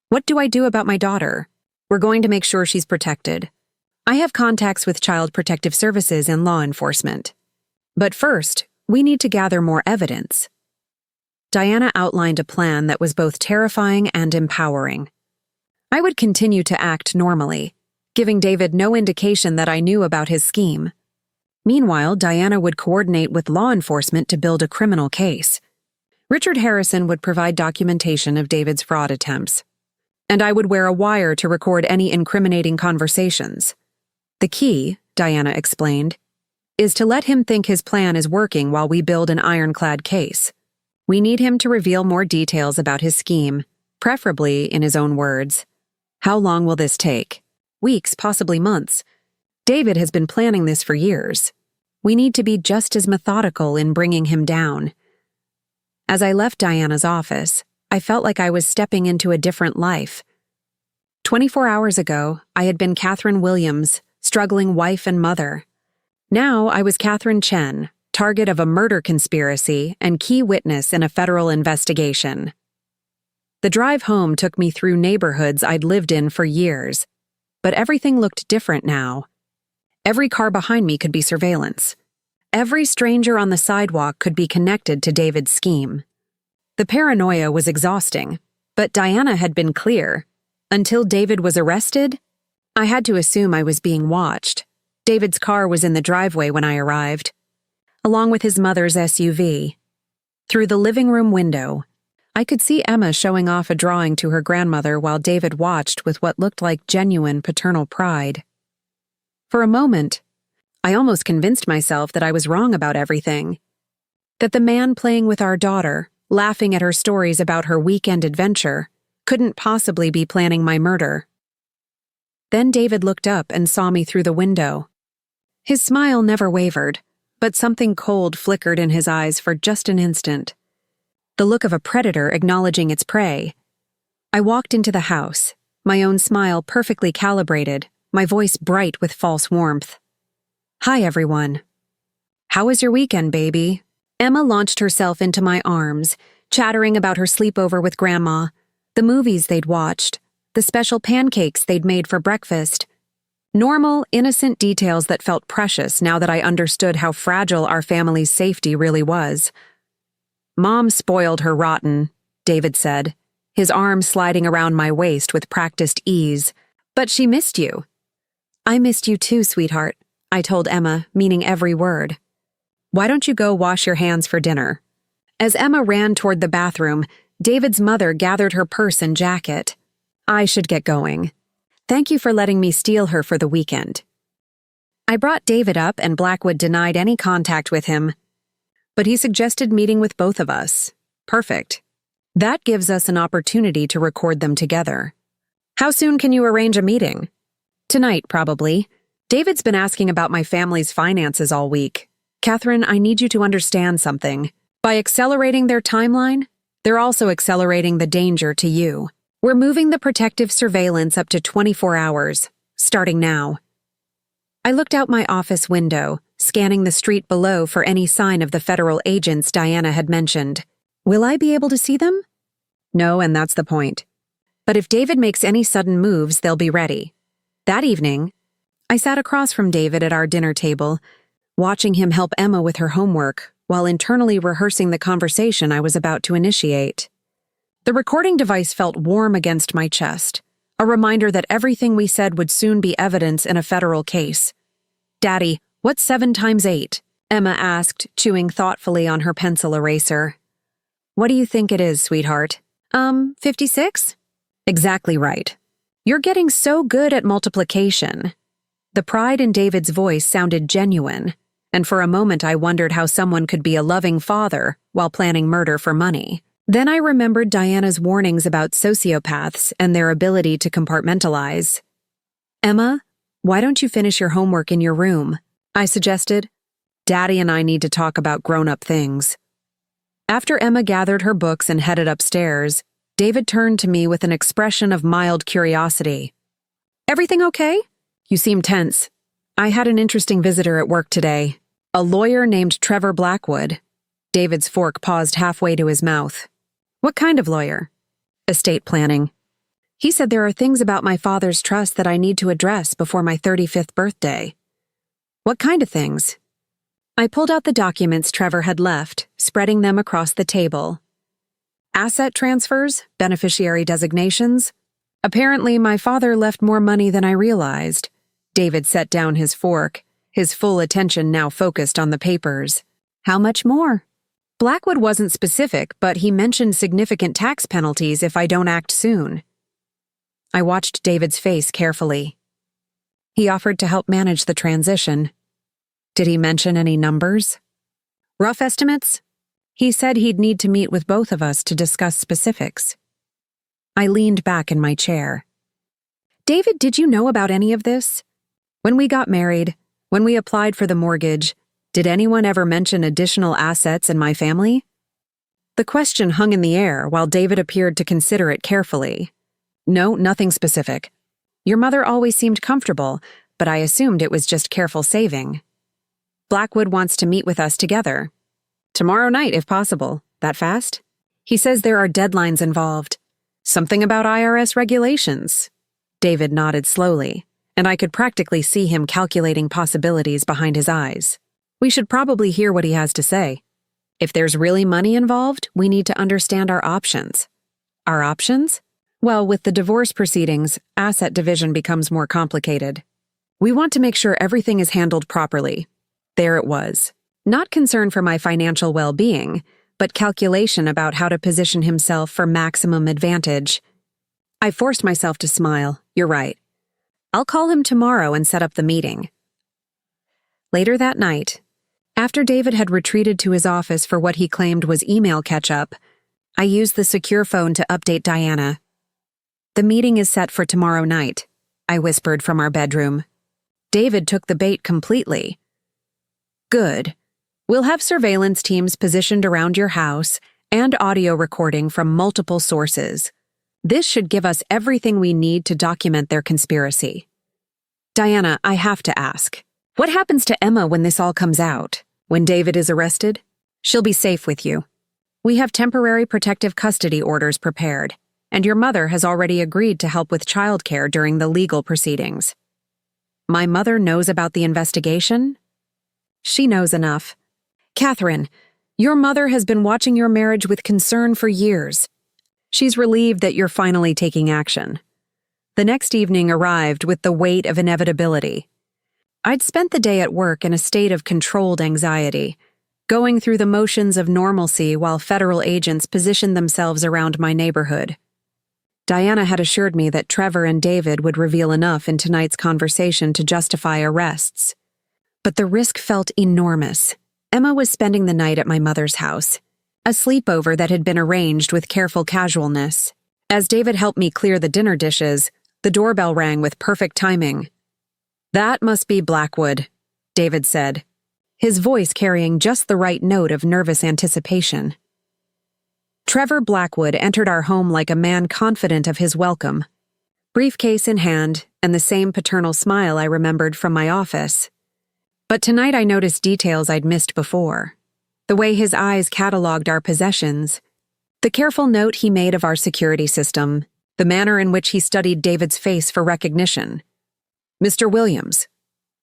What do I do about my daughter? We're going to make sure she's protected. I have contacts with Child Protective Services and law enforcement. But first, we need to gather more evidence. Diana outlined a plan that was both terrifying and empowering. I would continue to act normally, giving David no indication that I knew about his scheme. Meanwhile, Diana would coordinate with law enforcement to build a criminal case. Richard Harrison would provide documentation of David's fraud attempts, and I would wear a wire to record any incriminating conversations. The key, Diana explained, is to let him think his plan is working while we build an ironclad case. We need him to reveal more details about his scheme, preferably in his own words. How long will this take? Weeks, possibly months. David has been planning this for years. We need to be just as methodical in bringing him down. As I left Diana's office, I felt like I was stepping into a different life. 24 hours ago, I had been Catherine Williams, struggling wife and mother. Now I was Catherine Chen, target of a murder conspiracy and key witness in a federal investigation. The drive home took me through neighborhoods I'd lived in for years, but everything looked different now. Every car behind me could be surveillance. Every stranger on the sidewalk could be connected to David's scheme. The paranoia was exhausting, but Diana had been clear. Until David was arrested, I had to assume I was being watched. David's car was in the driveway when I arrived, along with his mother's SUV. Through the living room window, I could see Emma showing off a drawing to her grandmother while David watched with what looked like genuine paternal pride. For a moment, I almost convinced myself that I was wrong about everything. That the man playing with our daughter, laughing at her stories about her weekend adventure, couldn't possibly be planning my murder. Then David looked up and saw me through the window. His smile never wavered, but something cold flickered in his eyes for just an instant. The look of a predator acknowledging its prey. I walked into the house, my own smile perfectly calibrated, my voice bright with false warmth. "Hi, everyone. How was your weekend, baby?" Emma launched herself into my arms, chattering about her sleepover with Grandma, the movies they'd watched, the special pancakes they'd made for breakfast. Normal, innocent details that felt precious now that I understood how fragile our family's safety really was. "Mom spoiled her rotten," David said, his arm sliding around my waist with practiced ease. "But she missed you." "I missed you too, sweetheart," I told Emma, meaning every word. "Why don't you go wash your hands for dinner?" As Emma ran toward the bathroom, David's mother gathered her purse and jacket. "I should get going. Thank you for letting me steal her for the weekend." I brought David up and Blackwood denied any contact with him, but he suggested meeting with both of us. Perfect. That gives us an opportunity to record them together. "How soon can you arrange a meeting?" "Tonight, probably. David's been asking about my family's finances all week. Catherine, I need you to understand something. By accelerating their timeline, they're also accelerating the danger to you. We're moving the protective surveillance up to 24 hours, starting now." I looked out my office window, scanning the street below for any sign of the federal agents Diana had mentioned. Will I be able to see them? No, and that's the point. But if David makes any sudden moves, they'll be ready. That evening, I sat across from David at our dinner table, watching him help Emma with her homework while internally rehearsing the conversation I was about to initiate. The recording device felt warm against my chest, a reminder that everything we said would soon be evidence in a federal case. "Daddy, what's 7 times 8? Emma asked, chewing thoughtfully on her pencil eraser. "What do you think it is, sweetheart?" 56? "Exactly right. You're getting so good at multiplication." The pride in David's voice sounded genuine, and for a moment I wondered how someone could be a loving father while planning murder for money. Then I remembered Diana's warnings about sociopaths and their ability to compartmentalize. "Emma, why don't you finish your homework in your room?" I suggested. "Daddy and I need to talk about grown-up things." After Emma gathered her books and headed upstairs, David turned to me with an expression of mild curiosity. "Everything okay? You seem tense." "I had an interesting visitor at work today. A lawyer named Trevor Blackwood." David's fork paused halfway to his mouth. "What kind of lawyer?" "Estate planning. He said there are things about my father's trust that I need to address before my 35th birthday." "What kind of things?" I pulled out the documents Trevor had left, spreading them across the table. "Asset transfers, beneficiary designations. Apparently, my father left more money than I realized." David set down his fork, his full attention now focused on the papers. "How much more?" "Blackwood wasn't specific, but he mentioned significant tax penalties if I don't act soon." I watched David's face carefully. He offered to help manage the transition. Did he mention any numbers? "Rough estimates?" He said he'd need to meet with both of us to discuss specifics. I leaned back in my chair. "David, did you know about any of this? When we got married, when we applied for the mortgage, did anyone ever mention additional assets in my family?" The question hung in the air while David appeared to consider it carefully. "No, nothing specific. Your mother always seemed comfortable, but I assumed it was just careful saving." "Blackwood wants to meet with us together. Tomorrow night, if possible. That fast?" "He says there are deadlines involved. Something about IRS regulations." David nodded slowly. and I could practically see him calculating possibilities behind his eyes. We should probably hear what he has to say. If there's really money involved, we need to understand our options. Our options? Well, with the divorce proceedings, asset division becomes more complicated. We want to make sure everything is handled properly. There it was. Not concern for my financial well-being, but calculation about how to position himself for maximum advantage. I forced myself to smile. You're right. I'll call him tomorrow and set up the meeting. Later that night, after David had retreated to his office for what he claimed was email catch-up, I used the secure phone to update Diana. The meeting is set for tomorrow night, I whispered from our bedroom. David took the bait completely. Good. We'll have surveillance teams positioned around your house and audio recording from multiple sources. This should give us everything we need to document their conspiracy. Diana, I have to ask. What happens to Emma when this all comes out? When David is arrested? She'll be safe with you. We have temporary protective custody orders prepared, and your mother has already agreed to help with childcare during the legal proceedings. My mother knows about the investigation? She knows enough. Catherine, your mother has been watching your marriage with concern for years. She's relieved that you're finally taking action. The next evening arrived with the weight of inevitability. I'd spent the day at work in a state of controlled anxiety, going through the motions of normalcy while federal agents positioned themselves around my neighborhood. Diana had assured me that Trevor and David would reveal enough in tonight's conversation to justify arrests. But the risk felt enormous. Emma was spending the night at my mother's house, a sleepover that had been arranged with careful casualness. As David helped me clear the dinner dishes, the doorbell rang with perfect timing. That must be Blackwood, David said, his voice carrying just the right note of nervous anticipation. Trevor Blackwood entered our home like a man confident of his welcome, briefcase in hand and the same paternal smile I remembered from my office. But tonight I noticed details I'd missed before. The way his eyes cataloged our possessions, the careful note he made of our security system, the manner in which he studied David's face for recognition. Mr. Williams,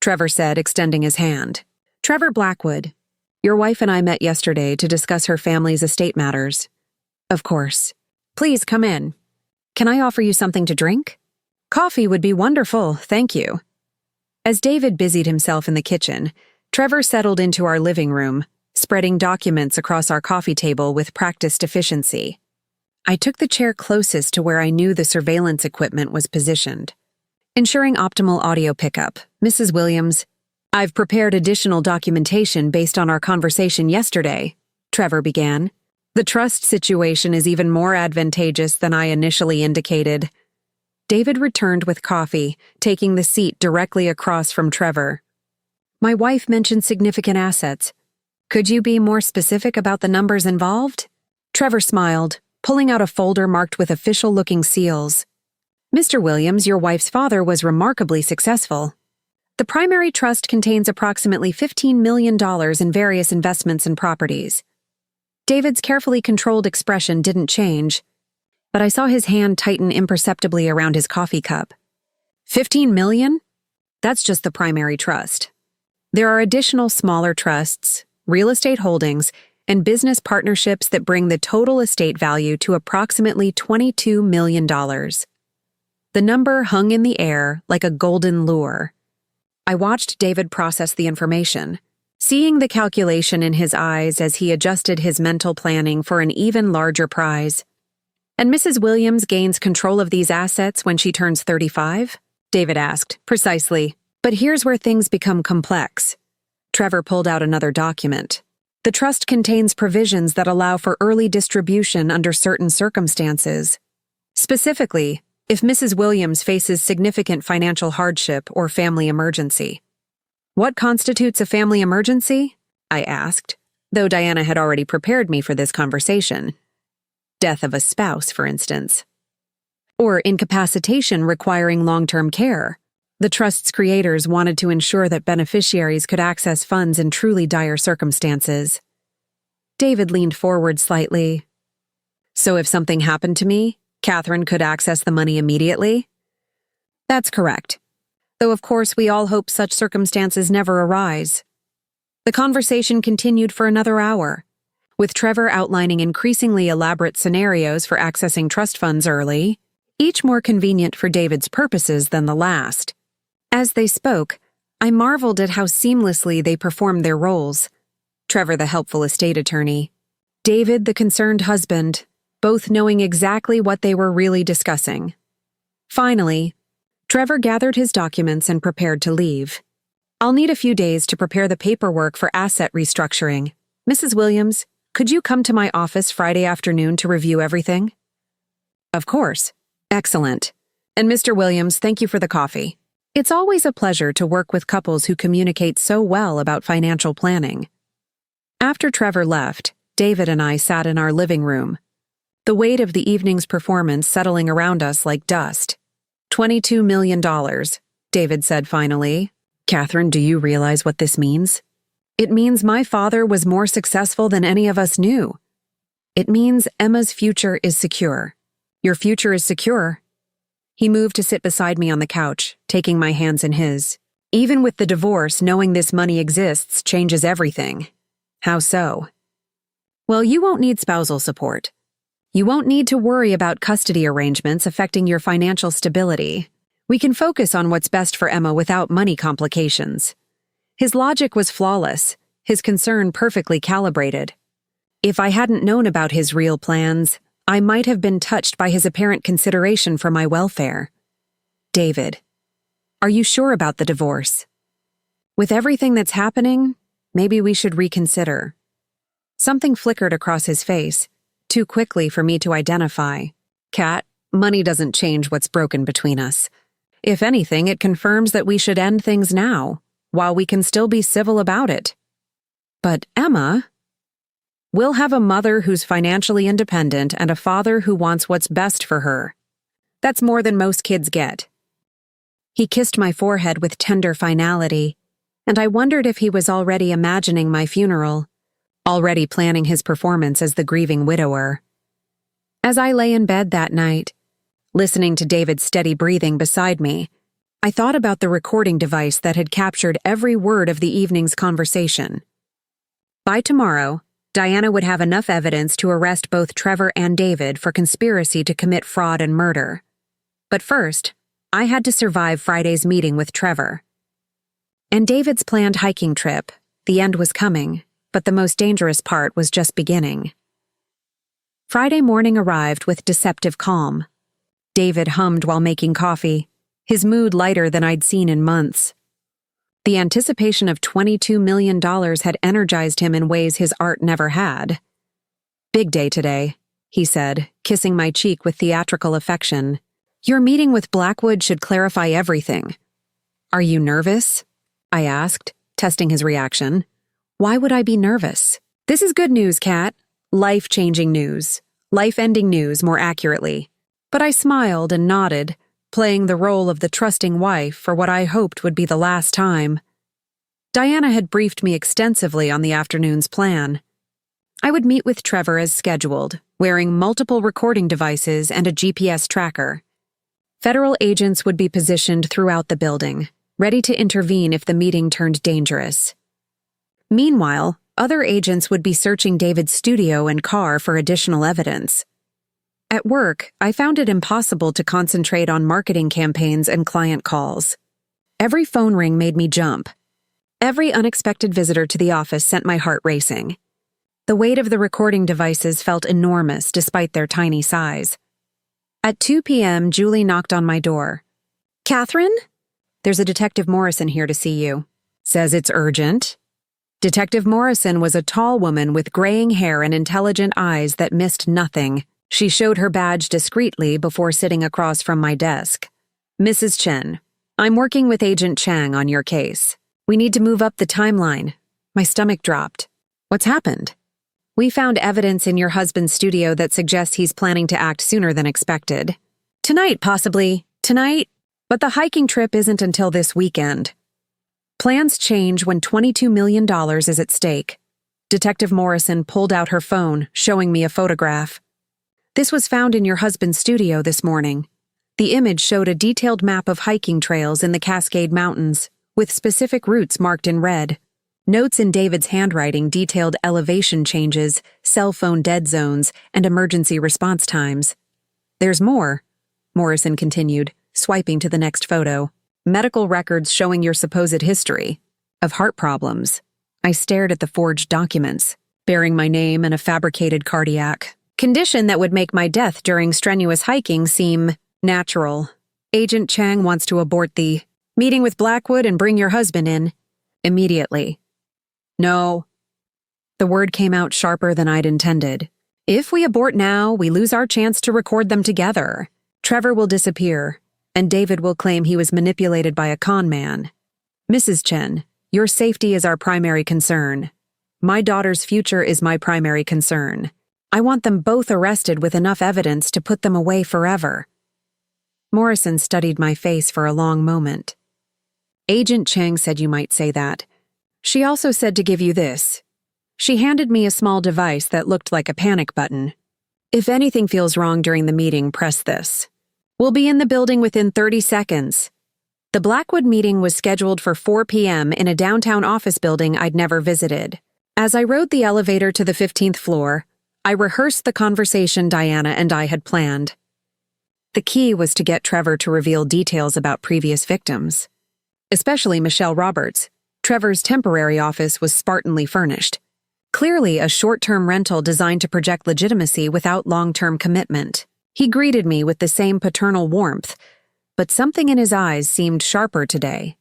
Trevor said, extending his hand. Trevor Blackwood, your wife and I met yesterday to discuss her family's estate matters. Of course. Please come in. Can I offer you something to drink? Coffee would be wonderful, thank you. As David busied himself in the kitchen, Trevor settled into our living room, spreading documents across our coffee table with practiced efficiency. I took the chair closest to where I knew the surveillance equipment was positioned. Ensuring optimal audio pickup, Mrs. Williams, I've prepared additional documentation based on our conversation yesterday, Trevor began. The trust situation is even more advantageous than I initially indicated. David returned with coffee, taking the seat directly across from Trevor. My wife mentioned significant assets. Could you be more specific about the numbers involved? Trevor smiled, pulling out a folder marked with official-looking seals. Mr. Williams, your wife's father was remarkably successful. The primary trust contains approximately $15 million in various investments and properties. David's carefully controlled expression didn't change, but I saw his hand tighten imperceptibly around his coffee cup. 15 million? That's just the primary trust. There are additional smaller trusts, real estate holdings, and business partnerships that bring the total estate value to approximately $22 million. The number hung in the air like a golden lure. I watched David process the information, seeing the calculation in his eyes as he adjusted his mental planning for an even larger prize. And Mrs. Williams gains control of these assets when she turns 35? David asked. Precisely. But here's where things become complex. Trevor pulled out another document. The trust contains provisions that allow for early distribution under certain circumstances. Specifically, if Mrs. Williams faces significant financial hardship or family emergency. What constitutes a family emergency? I asked, though Diana had already prepared me for this conversation. Death of a spouse, for instance. Or incapacitation requiring long-term care. The trust's creators wanted to ensure that beneficiaries could access funds in truly dire circumstances. David leaned forward slightly. So if something happened to me, Catherine could access the money immediately? That's correct. though of course we all hope such circumstances never arise. The conversation continued for another hour, with Trevor outlining increasingly elaborate scenarios for accessing trust funds early, each more convenient for David's purposes than the last. As they spoke, I marveled at how seamlessly they performed their roles. Trevor, the helpful estate attorney, David, the concerned husband, both knowing exactly what they were really discussing. Finally, Trevor gathered his documents and prepared to leave. I'll need a few days to prepare the paperwork for asset restructuring. Mrs. Williams, could you come to my office Friday afternoon to review everything? Of course. Excellent. And Mr. Williams, thank you for the coffee. It's always a pleasure to work with couples who communicate so well about financial planning. After Trevor left, David and I sat in our living room, the weight of the evening's performance settling around us like dust. $22 million, David said finally. Catherine, do you realize what this means? It means my father was more successful than any of us knew. It means Emma's future is secure. Your future is secure. He moved to sit beside me on the couch, taking my hands in his. Even with the divorce, knowing this money exists changes everything. How so? Well, you won't need spousal support. You won't need to worry about custody arrangements affecting your financial stability. We can focus on what's best for Emma without money complications. His logic was flawless, his concern perfectly calibrated. If I hadn't known about his real plans, I might have been touched by his apparent consideration for my welfare. David, are you sure about the divorce? With everything that's happening, maybe we should reconsider. Something flickered across his face, too quickly for me to identify. Kat, money doesn't change what's broken between us. If anything, it confirms that we should end things now, while we can still be civil about it. But Emma, we'll have a mother who's financially independent and a father who wants what's best for her. That's more than most kids get. He kissed my forehead with tender finality, and I wondered if he was already imagining my funeral, already planning his performance as the grieving widower. As I lay in bed that night, listening to David's steady breathing beside me, I thought about the recording device that had captured every word of the evening's conversation. By tomorrow, Diana would have enough evidence to arrest both Trevor and David for conspiracy to commit fraud and murder. But first, I had to survive Friday's meeting with Trevor. And David's planned hiking trip. The end was coming, but the most dangerous part was just beginning. Friday morning arrived with deceptive calm. David hummed while making coffee, his mood lighter than I'd seen in months. The anticipation of $22 million had energized him in ways his art never had. Big day today, he said, kissing my cheek with theatrical affection. Your meeting with Blackwood should clarify everything. Are you nervous? I asked, testing his reaction. Why would I be nervous? This is good news, Kat. Life-changing news. Life-ending news, more accurately. But I smiled and nodded, playing the role of the trusting wife for what I hoped would be the last time. Diana had briefed me extensively on the afternoon's plan. I would meet with Trevor as scheduled, wearing multiple recording devices and a GPS tracker. Federal agents would be positioned throughout the building, ready to intervene if the meeting turned dangerous. Meanwhile, other agents would be searching David's studio and car for additional evidence. At work, I found it impossible to concentrate on marketing campaigns and client calls. Every phone ring made me jump. Every unexpected visitor to the office sent my heart racing. The weight of the recording devices felt enormous despite their tiny size. At 2 p.m., Julie knocked on my door. Catherine? There's a Detective Morrison here to see you. Says it's urgent. Detective Morrison was a tall woman with graying hair and intelligent eyes that missed nothing. She showed her badge discreetly before sitting across from my desk. Mrs. Chen, I'm working with Agent Chang on your case. We need to move up the timeline. My stomach dropped. What's happened? We found evidence in your husband's studio that suggests he's planning to act sooner than expected. Tonight, possibly. Tonight? But the hiking trip isn't until this weekend. Plans change when $22 million is at stake. Detective Morrison pulled out her phone, showing me a photograph. This was found in your husband's studio this morning. The image showed a detailed map of hiking trails in the Cascade Mountains, with specific routes marked in red. Notes in David's handwriting detailed elevation changes, cell phone dead zones, and emergency response times. "There's more," Morrison continued, swiping to the next photo. "Medical records showing your supposed history of heart problems." I stared at the forged documents, bearing my name and a fabricated cardiac condition that would make my death during strenuous hiking seem natural. "Agent Chang wants to abort the meeting with Blackwood and bring your husband in immediately." "No." The word came out sharper than I'd intended. "If we abort now, we lose our chance to record them together. Trevor will disappear, and David will claim he was manipulated by a con man. Mrs. Chen, your safety is our primary concern. My daughter's future is my primary concern. I want them both arrested with enough evidence to put them away forever." Morrison studied my face for a long moment. "Agent Chang said you might say that. She also said to give you this." She handed me a small device that looked like a panic button. "If anything feels wrong during the meeting, press this. We'll be in the building within 30 seconds. The Blackwood meeting was scheduled for 4 p.m. in a downtown office building I'd never visited. As I rode the elevator to the 15th floor, I rehearsed the conversation Diana and I had planned. The key was to get Trevor to reveal details about previous victims. Especially Michelle Roberts. Trevor's temporary office was spartanly furnished. Clearly a short-term rental designed to project legitimacy without long-term commitment. He greeted me with the same paternal warmth, but something in his eyes seemed sharper today.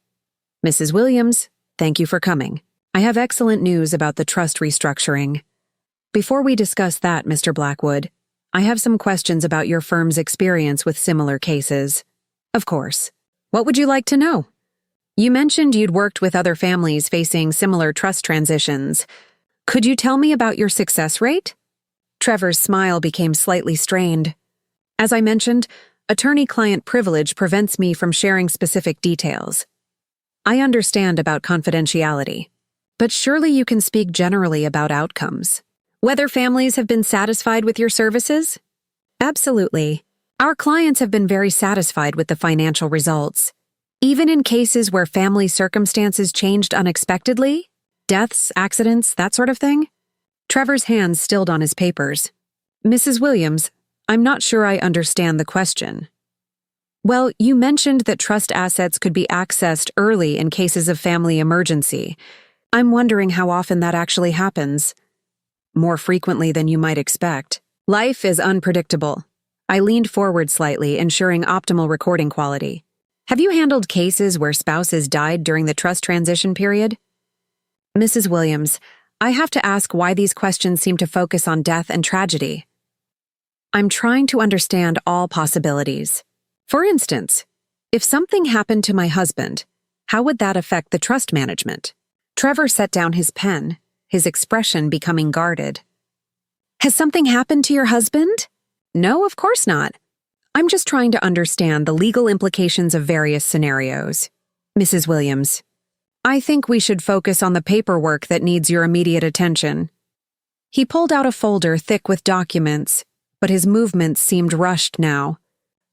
"Mrs. Williams, thank you for coming. I have excellent news about the trust restructuring. Before we discuss that, Mr. Blackwood, I have some questions about your firm's experience with similar cases." "Of course. What would you like to know?" "You mentioned you'd worked with other families facing similar trust transitions. Could you tell me about your success rate?" Trevor's smile became slightly strained. "As I mentioned, attorney-client privilege prevents me from sharing specific details. I understand about confidentiality, but surely you can speak generally about outcomes. Whether families have been satisfied with your services?" "Absolutely. Our clients have been very satisfied with the financial results. Even in cases where family circumstances changed unexpectedly, deaths, accidents, that sort of thing." Trevor's hands stilled on his papers. "Mrs. Williams, I'm not sure I understand the question." "Well, you mentioned that trust assets could be accessed early in cases of family emergency. I'm wondering how often that actually happens." "More frequently than you might expect. Life is unpredictable." I leaned forward slightly, ensuring optimal recording quality. "Have you handled cases where spouses died during the trust transition period?" "Mrs. Williams, I have to ask why these questions seem to focus on death and tragedy." "I'm trying to understand all possibilities. For instance, if something happened to my husband, how would that affect the trust management?" Trevor set down his pen, his expression becoming guarded. "Has something happened to your husband?" "No, of course not. I'm just trying to understand the legal implications of various scenarios." "Mrs. Williams, I think we should focus on the paperwork that needs your immediate attention." He pulled out a folder thick with documents, but his movements seemed rushed now,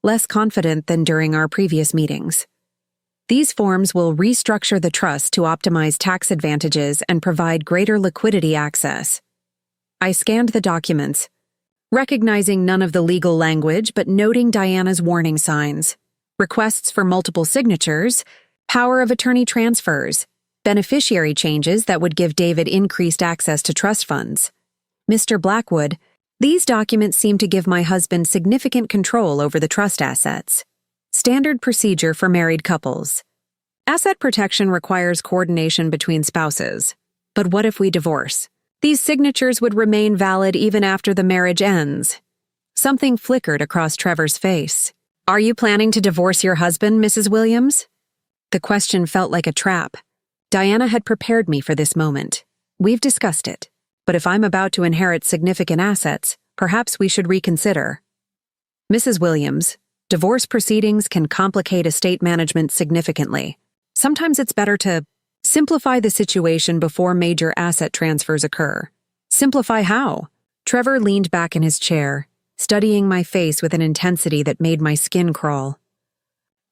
less confident than during our previous meetings. "These forms will restructure the trust to optimize tax advantages and provide greater liquidity access." I scanned the documents, recognizing none of the legal language but noting Diana's warning signs: requests for multiple signatures, power of attorney transfers, beneficiary changes that would give David increased access to trust funds. "Mr. Blackwood, these documents seem to give my husband significant control over the trust assets. Standard procedure for married couples. Asset protection requires coordination between spouses. But what if we divorce? These signatures would remain valid even after the marriage ends." Something flickered across Trevor's face. "Are you planning to divorce your husband, Mrs. Williams?" The question felt like a trap. Diana had prepared me for this moment. "We've discussed it. But if I'm about to inherit significant assets, perhaps we should reconsider." "Mrs. Williams, divorce proceedings can complicate estate management significantly. Sometimes it's better to simplify the situation before major asset transfers occur." "Simplify how?" Trevor leaned back in his chair, studying my face with an intensity that made my skin crawl.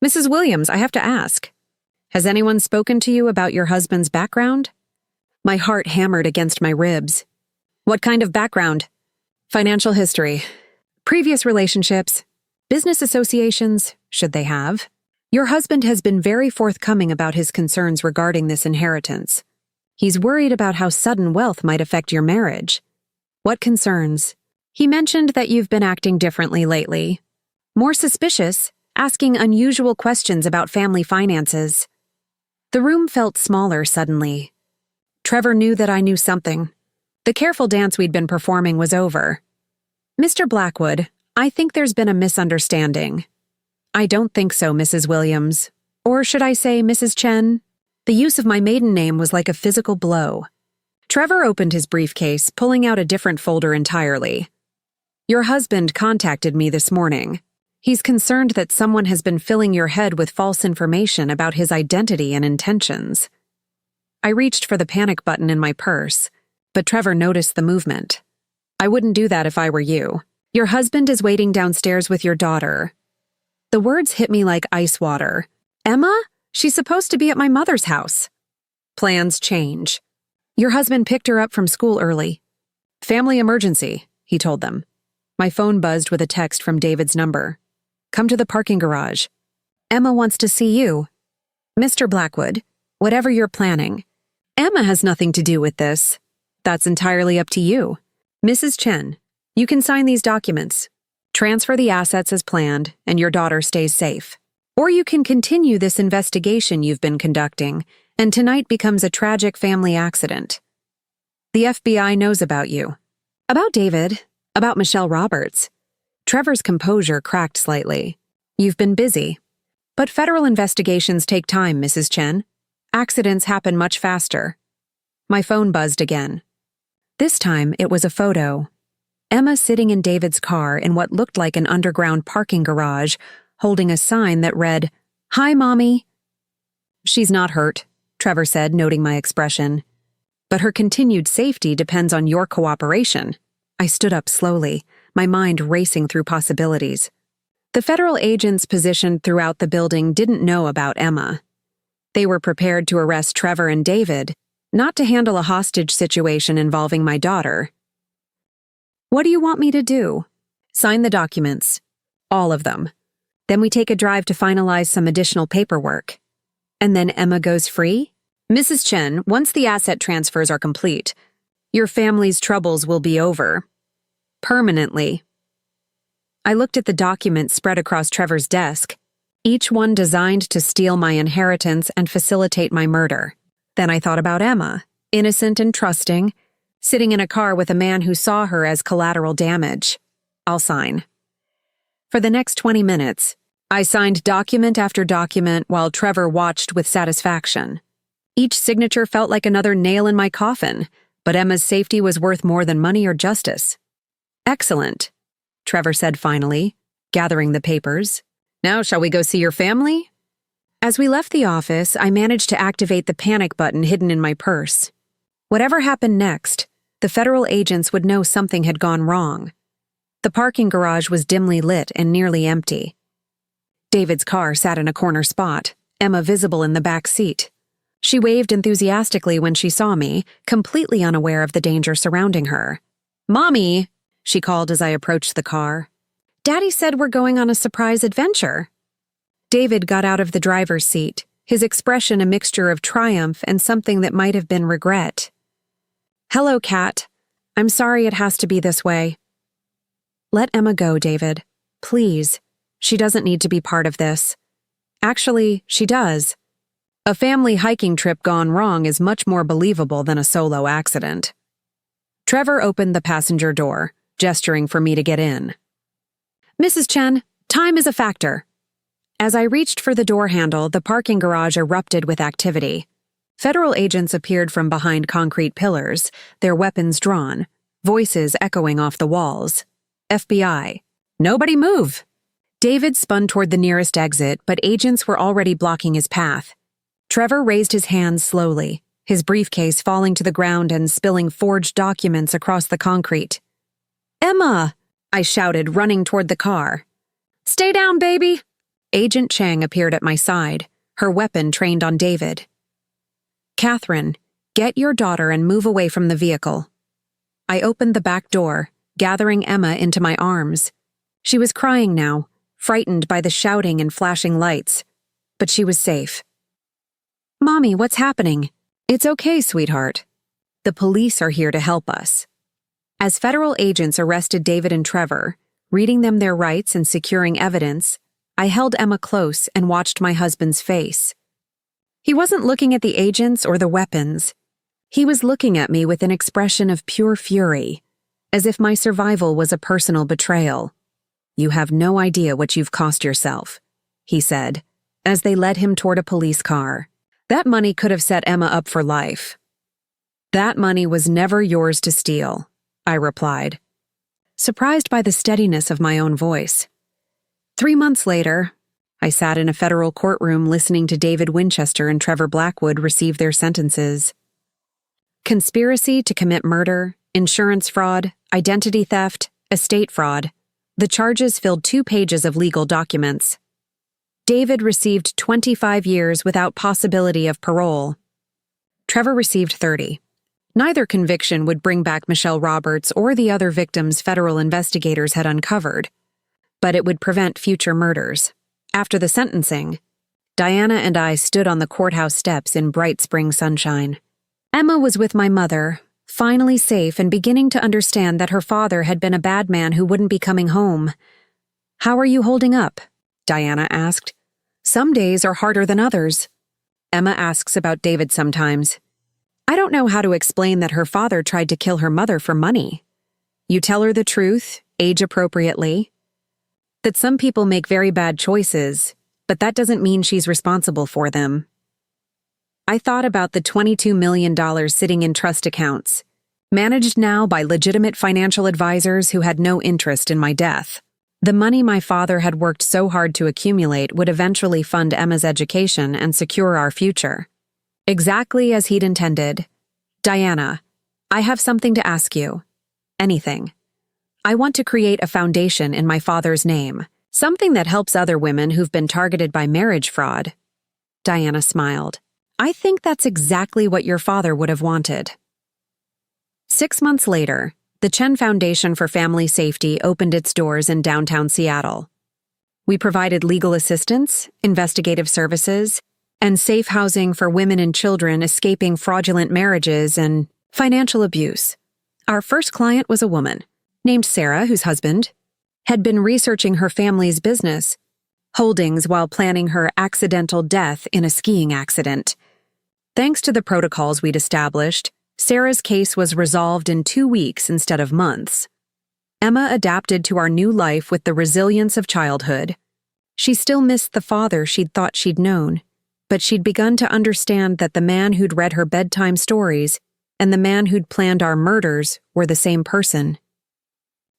"Mrs. Williams, I have to ask. Has anyone spoken to you about your husband's background?" My heart hammered against my ribs. "What kind of background?" "Financial history. Previous relationships. Business associations, should they have. Your husband has been very forthcoming about his concerns regarding this inheritance. He's worried about how sudden wealth might affect your marriage." "What concerns?" "He mentioned that you've been acting differently lately. More suspicious, asking unusual questions about family finances." The room felt smaller suddenly. Trevor knew that I knew something. The careful dance we'd been performing was over. "Mr. Blackwood, I think there's been a misunderstanding." "I don't think so, Mrs. Williams. Or should I say Mrs. Chen?" The use of my maiden name was like a physical blow. Trevor opened his briefcase, pulling out a different folder entirely. "Your husband contacted me this morning. He's concerned that someone has been filling your head with false information about his identity and intentions." I reached for the panic button in my purse, but Trevor noticed the movement. "I wouldn't do that if I were you. Your husband is waiting downstairs with your daughter." The words hit me like ice water. "Emma? She's supposed to be at my mother's house." "Plans change. Your husband picked her up from school early. Family emergency," he told them. My phone buzzed with a text from David's number. "Come to the parking garage. Emma wants to see you." "Mr. Blackwood, whatever you're planning, Emma has nothing to do with this. That's entirely up to you. Mrs. Chen, you can sign these documents, transfer the assets as planned, and your daughter stays safe. Or you can continue this investigation you've been conducting, and tonight becomes a tragic family accident. The FBI knows about you." "About David, about Michelle Roberts." Trevor's composure cracked slightly. "You've been busy. But federal investigations take time, Mrs. Chen. Accidents happen much faster." My phone buzzed again. This time, it was a photo. Emma sitting in David's car in what looked like an underground parking garage, holding a sign that read, "Hi, Mommy." "She's not hurt," Trevor said, noting my expression. "But her continued safety depends on your cooperation." I stood up slowly, my mind racing through possibilities. The federal agents positioned throughout the building didn't know about Emma. They were prepared to arrest Trevor and David, not to handle a hostage situation involving my daughter. "What do you want me to do?" "Sign the documents. All of them. Then we take a drive to finalize some additional paperwork." "And then Emma goes free?" "Mrs. Chen, once the asset transfers are complete, your family's troubles will be over. Permanently." I looked at the documents spread across Trevor's desk, each one designed to steal my inheritance and facilitate my murder. Then I thought about Emma, innocent and trusting, sitting in a car with a man who saw her as collateral damage. I'll sign. For the next 20 minutes, I signed document after document while Trevor watched with satisfaction. Each signature felt like another nail in my coffin, but Emma's safety was worth more than money or justice. "Excellent," Trevor said finally, gathering the papers. "Now shall we go see your family?" As we left the office, I managed to activate the panic button hidden in my purse. Whatever happened next, the federal agents would know something had gone wrong. The parking garage was dimly lit and nearly empty. David's car sat in a corner spot, Emma visible in the back seat. She waved enthusiastically when she saw me, completely unaware of the danger surrounding her. "Mommy," she called as I approached the car. "Daddy said we're going on a surprise adventure." David got out of the driver's seat, his expression a mixture of triumph and something that might have been regret. "Hello, Kat. I'm sorry it has to be this way." "Let Emma go, David. Please. She doesn't need to be part of this. Actually, she does. A family hiking trip gone wrong is much more believable than a solo accident." Trevor opened the passenger door, gesturing for me to get in. "Mrs. Chen, time is a factor." As I reached for the door handle, the parking garage erupted with activity. Federal agents appeared from behind concrete pillars, their weapons drawn, voices echoing off the walls. "FBI, nobody move!" David spun toward the nearest exit, but agents were already blocking his path. Trevor raised his hands slowly, his briefcase falling to the ground and spilling forged documents across the concrete. "Emma!" I shouted, running toward the car. "Stay down, baby!" Agent Chang appeared at my side, her weapon trained on David. "Catherine, get your daughter and move away from the vehicle." I opened the back door, gathering Emma into my arms. She was crying now, frightened by the shouting and flashing lights, but she was safe. "Mommy, what's happening?" "It's okay, sweetheart. The police are here to help us." As federal agents arrested David and Trevor, reading them their rights and securing evidence, I held Emma close and watched my husband's face. He wasn't looking at the agents or the weapons. He was looking at me with an expression of pure fury, as if my survival was a personal betrayal. "You have no idea what you've cost yourself," he said, as they led him toward a police car. "That money could have set Emma up for life." "That money was never yours to steal," I replied, surprised by the steadiness of my own voice. 3 months later, I sat in a federal courtroom listening to David Winchester and Trevor Blackwood receive their sentences. Conspiracy to commit murder, insurance fraud, identity theft, estate fraud. The charges filled 2 pages of legal documents. David received 25 years without possibility of parole. Trevor received 30. Neither conviction would bring back Michelle Roberts or the other victims federal investigators had uncovered, but it would prevent future murders. After the sentencing, Diana and I stood on the courthouse steps in bright spring sunshine. Emma was with my mother, finally safe and beginning to understand that her father had been a bad man who wouldn't be coming home. "How are you holding up?" Diana asked. "Some days are harder than others." Emma asks about David sometimes. I don't know how to explain that her father tried to kill her mother for money. You tell her the truth, age appropriately, that some people make very bad choices, but that doesn't mean she's responsible for them. I thought about the $22 million sitting in trust accounts, managed now by legitimate financial advisors who had no interest in my death. The money my father had worked so hard to accumulate would eventually fund Emma's education and secure our future. Exactly as he'd intended. "Diana, I have something to ask you. Anything. I want to create a foundation in my father's name, something that helps other women who've been targeted by marriage fraud." Diana smiled. "I think that's exactly what your father would have wanted." 6 months later, the Chen Foundation for Family Safety opened its doors in downtown Seattle. We provided legal assistance, investigative services, and safe housing for women and children escaping fraudulent marriages and financial abuse. Our first client was a woman named Sarah, whose husband had been researching her family's business holdings while planning her accidental death in a skiing accident. Thanks to the protocols we'd established, Sarah's case was resolved in 2 weeks instead of months. Emma adapted to our new life with the resilience of childhood. She still missed the father she'd thought she'd known, but she'd begun to understand that the man who'd read her bedtime stories and the man who'd planned our murders were the same person.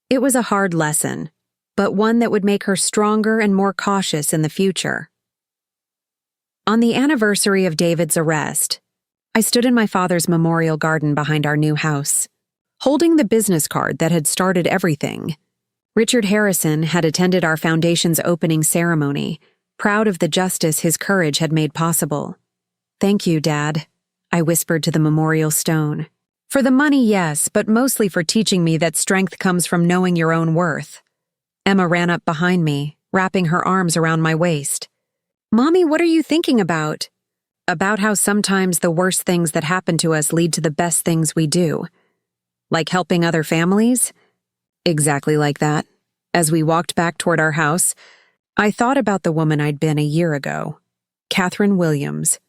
It was a hard lesson, but one that would make her stronger and more cautious in the future. On the anniversary of David's arrest, I stood in my father's memorial garden behind our new house, holding the business card that had started everything. Richard Harrison had attended our foundation's opening ceremony, proud of the justice his courage had made possible. "Thank you, Dad," I whispered to the memorial stone. "For the money, yes, but mostly for teaching me that strength comes from knowing your own worth." Emma ran up behind me, wrapping her arms around my waist. "Mommy, what are you thinking about?" "About how sometimes the worst things that happen to us lead to the best things we do. Like helping other families?" Exactly like that. As we walked back toward our house, I thought about the woman I'd been a year ago, Catherine Williams,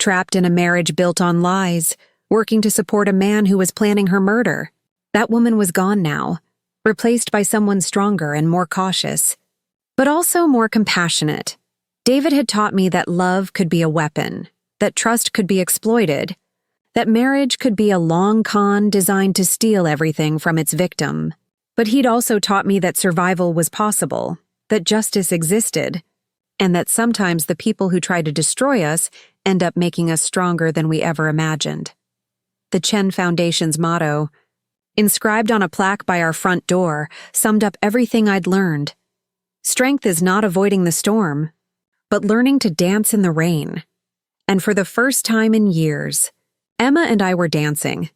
trapped in a marriage built on lies, working to support a man who was planning her murder. That woman was gone now, replaced by someone stronger and more cautious, but also more compassionate. David had taught me that love could be a weapon, that trust could be exploited, that marriage could be a long con designed to steal everything from its victim. But he'd also taught me that survival was possible, that justice existed, and that sometimes the people who try to destroy us end up making us stronger than we ever imagined. The Chen Foundation's motto, inscribed on a plaque by our front door, summed up everything I'd learned. Strength is not avoiding the storm, but learning to dance in the rain. And for the first time in years, Emma and I were dancing.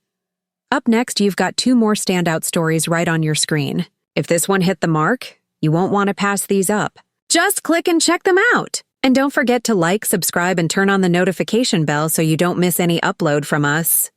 Up next, you've got 2 more standout stories right on your screen. If this one hit the mark, you won't want to pass these up. Just click and check them out. And don't forget to like, subscribe, and turn on the notification bell so you don't miss any upload from us.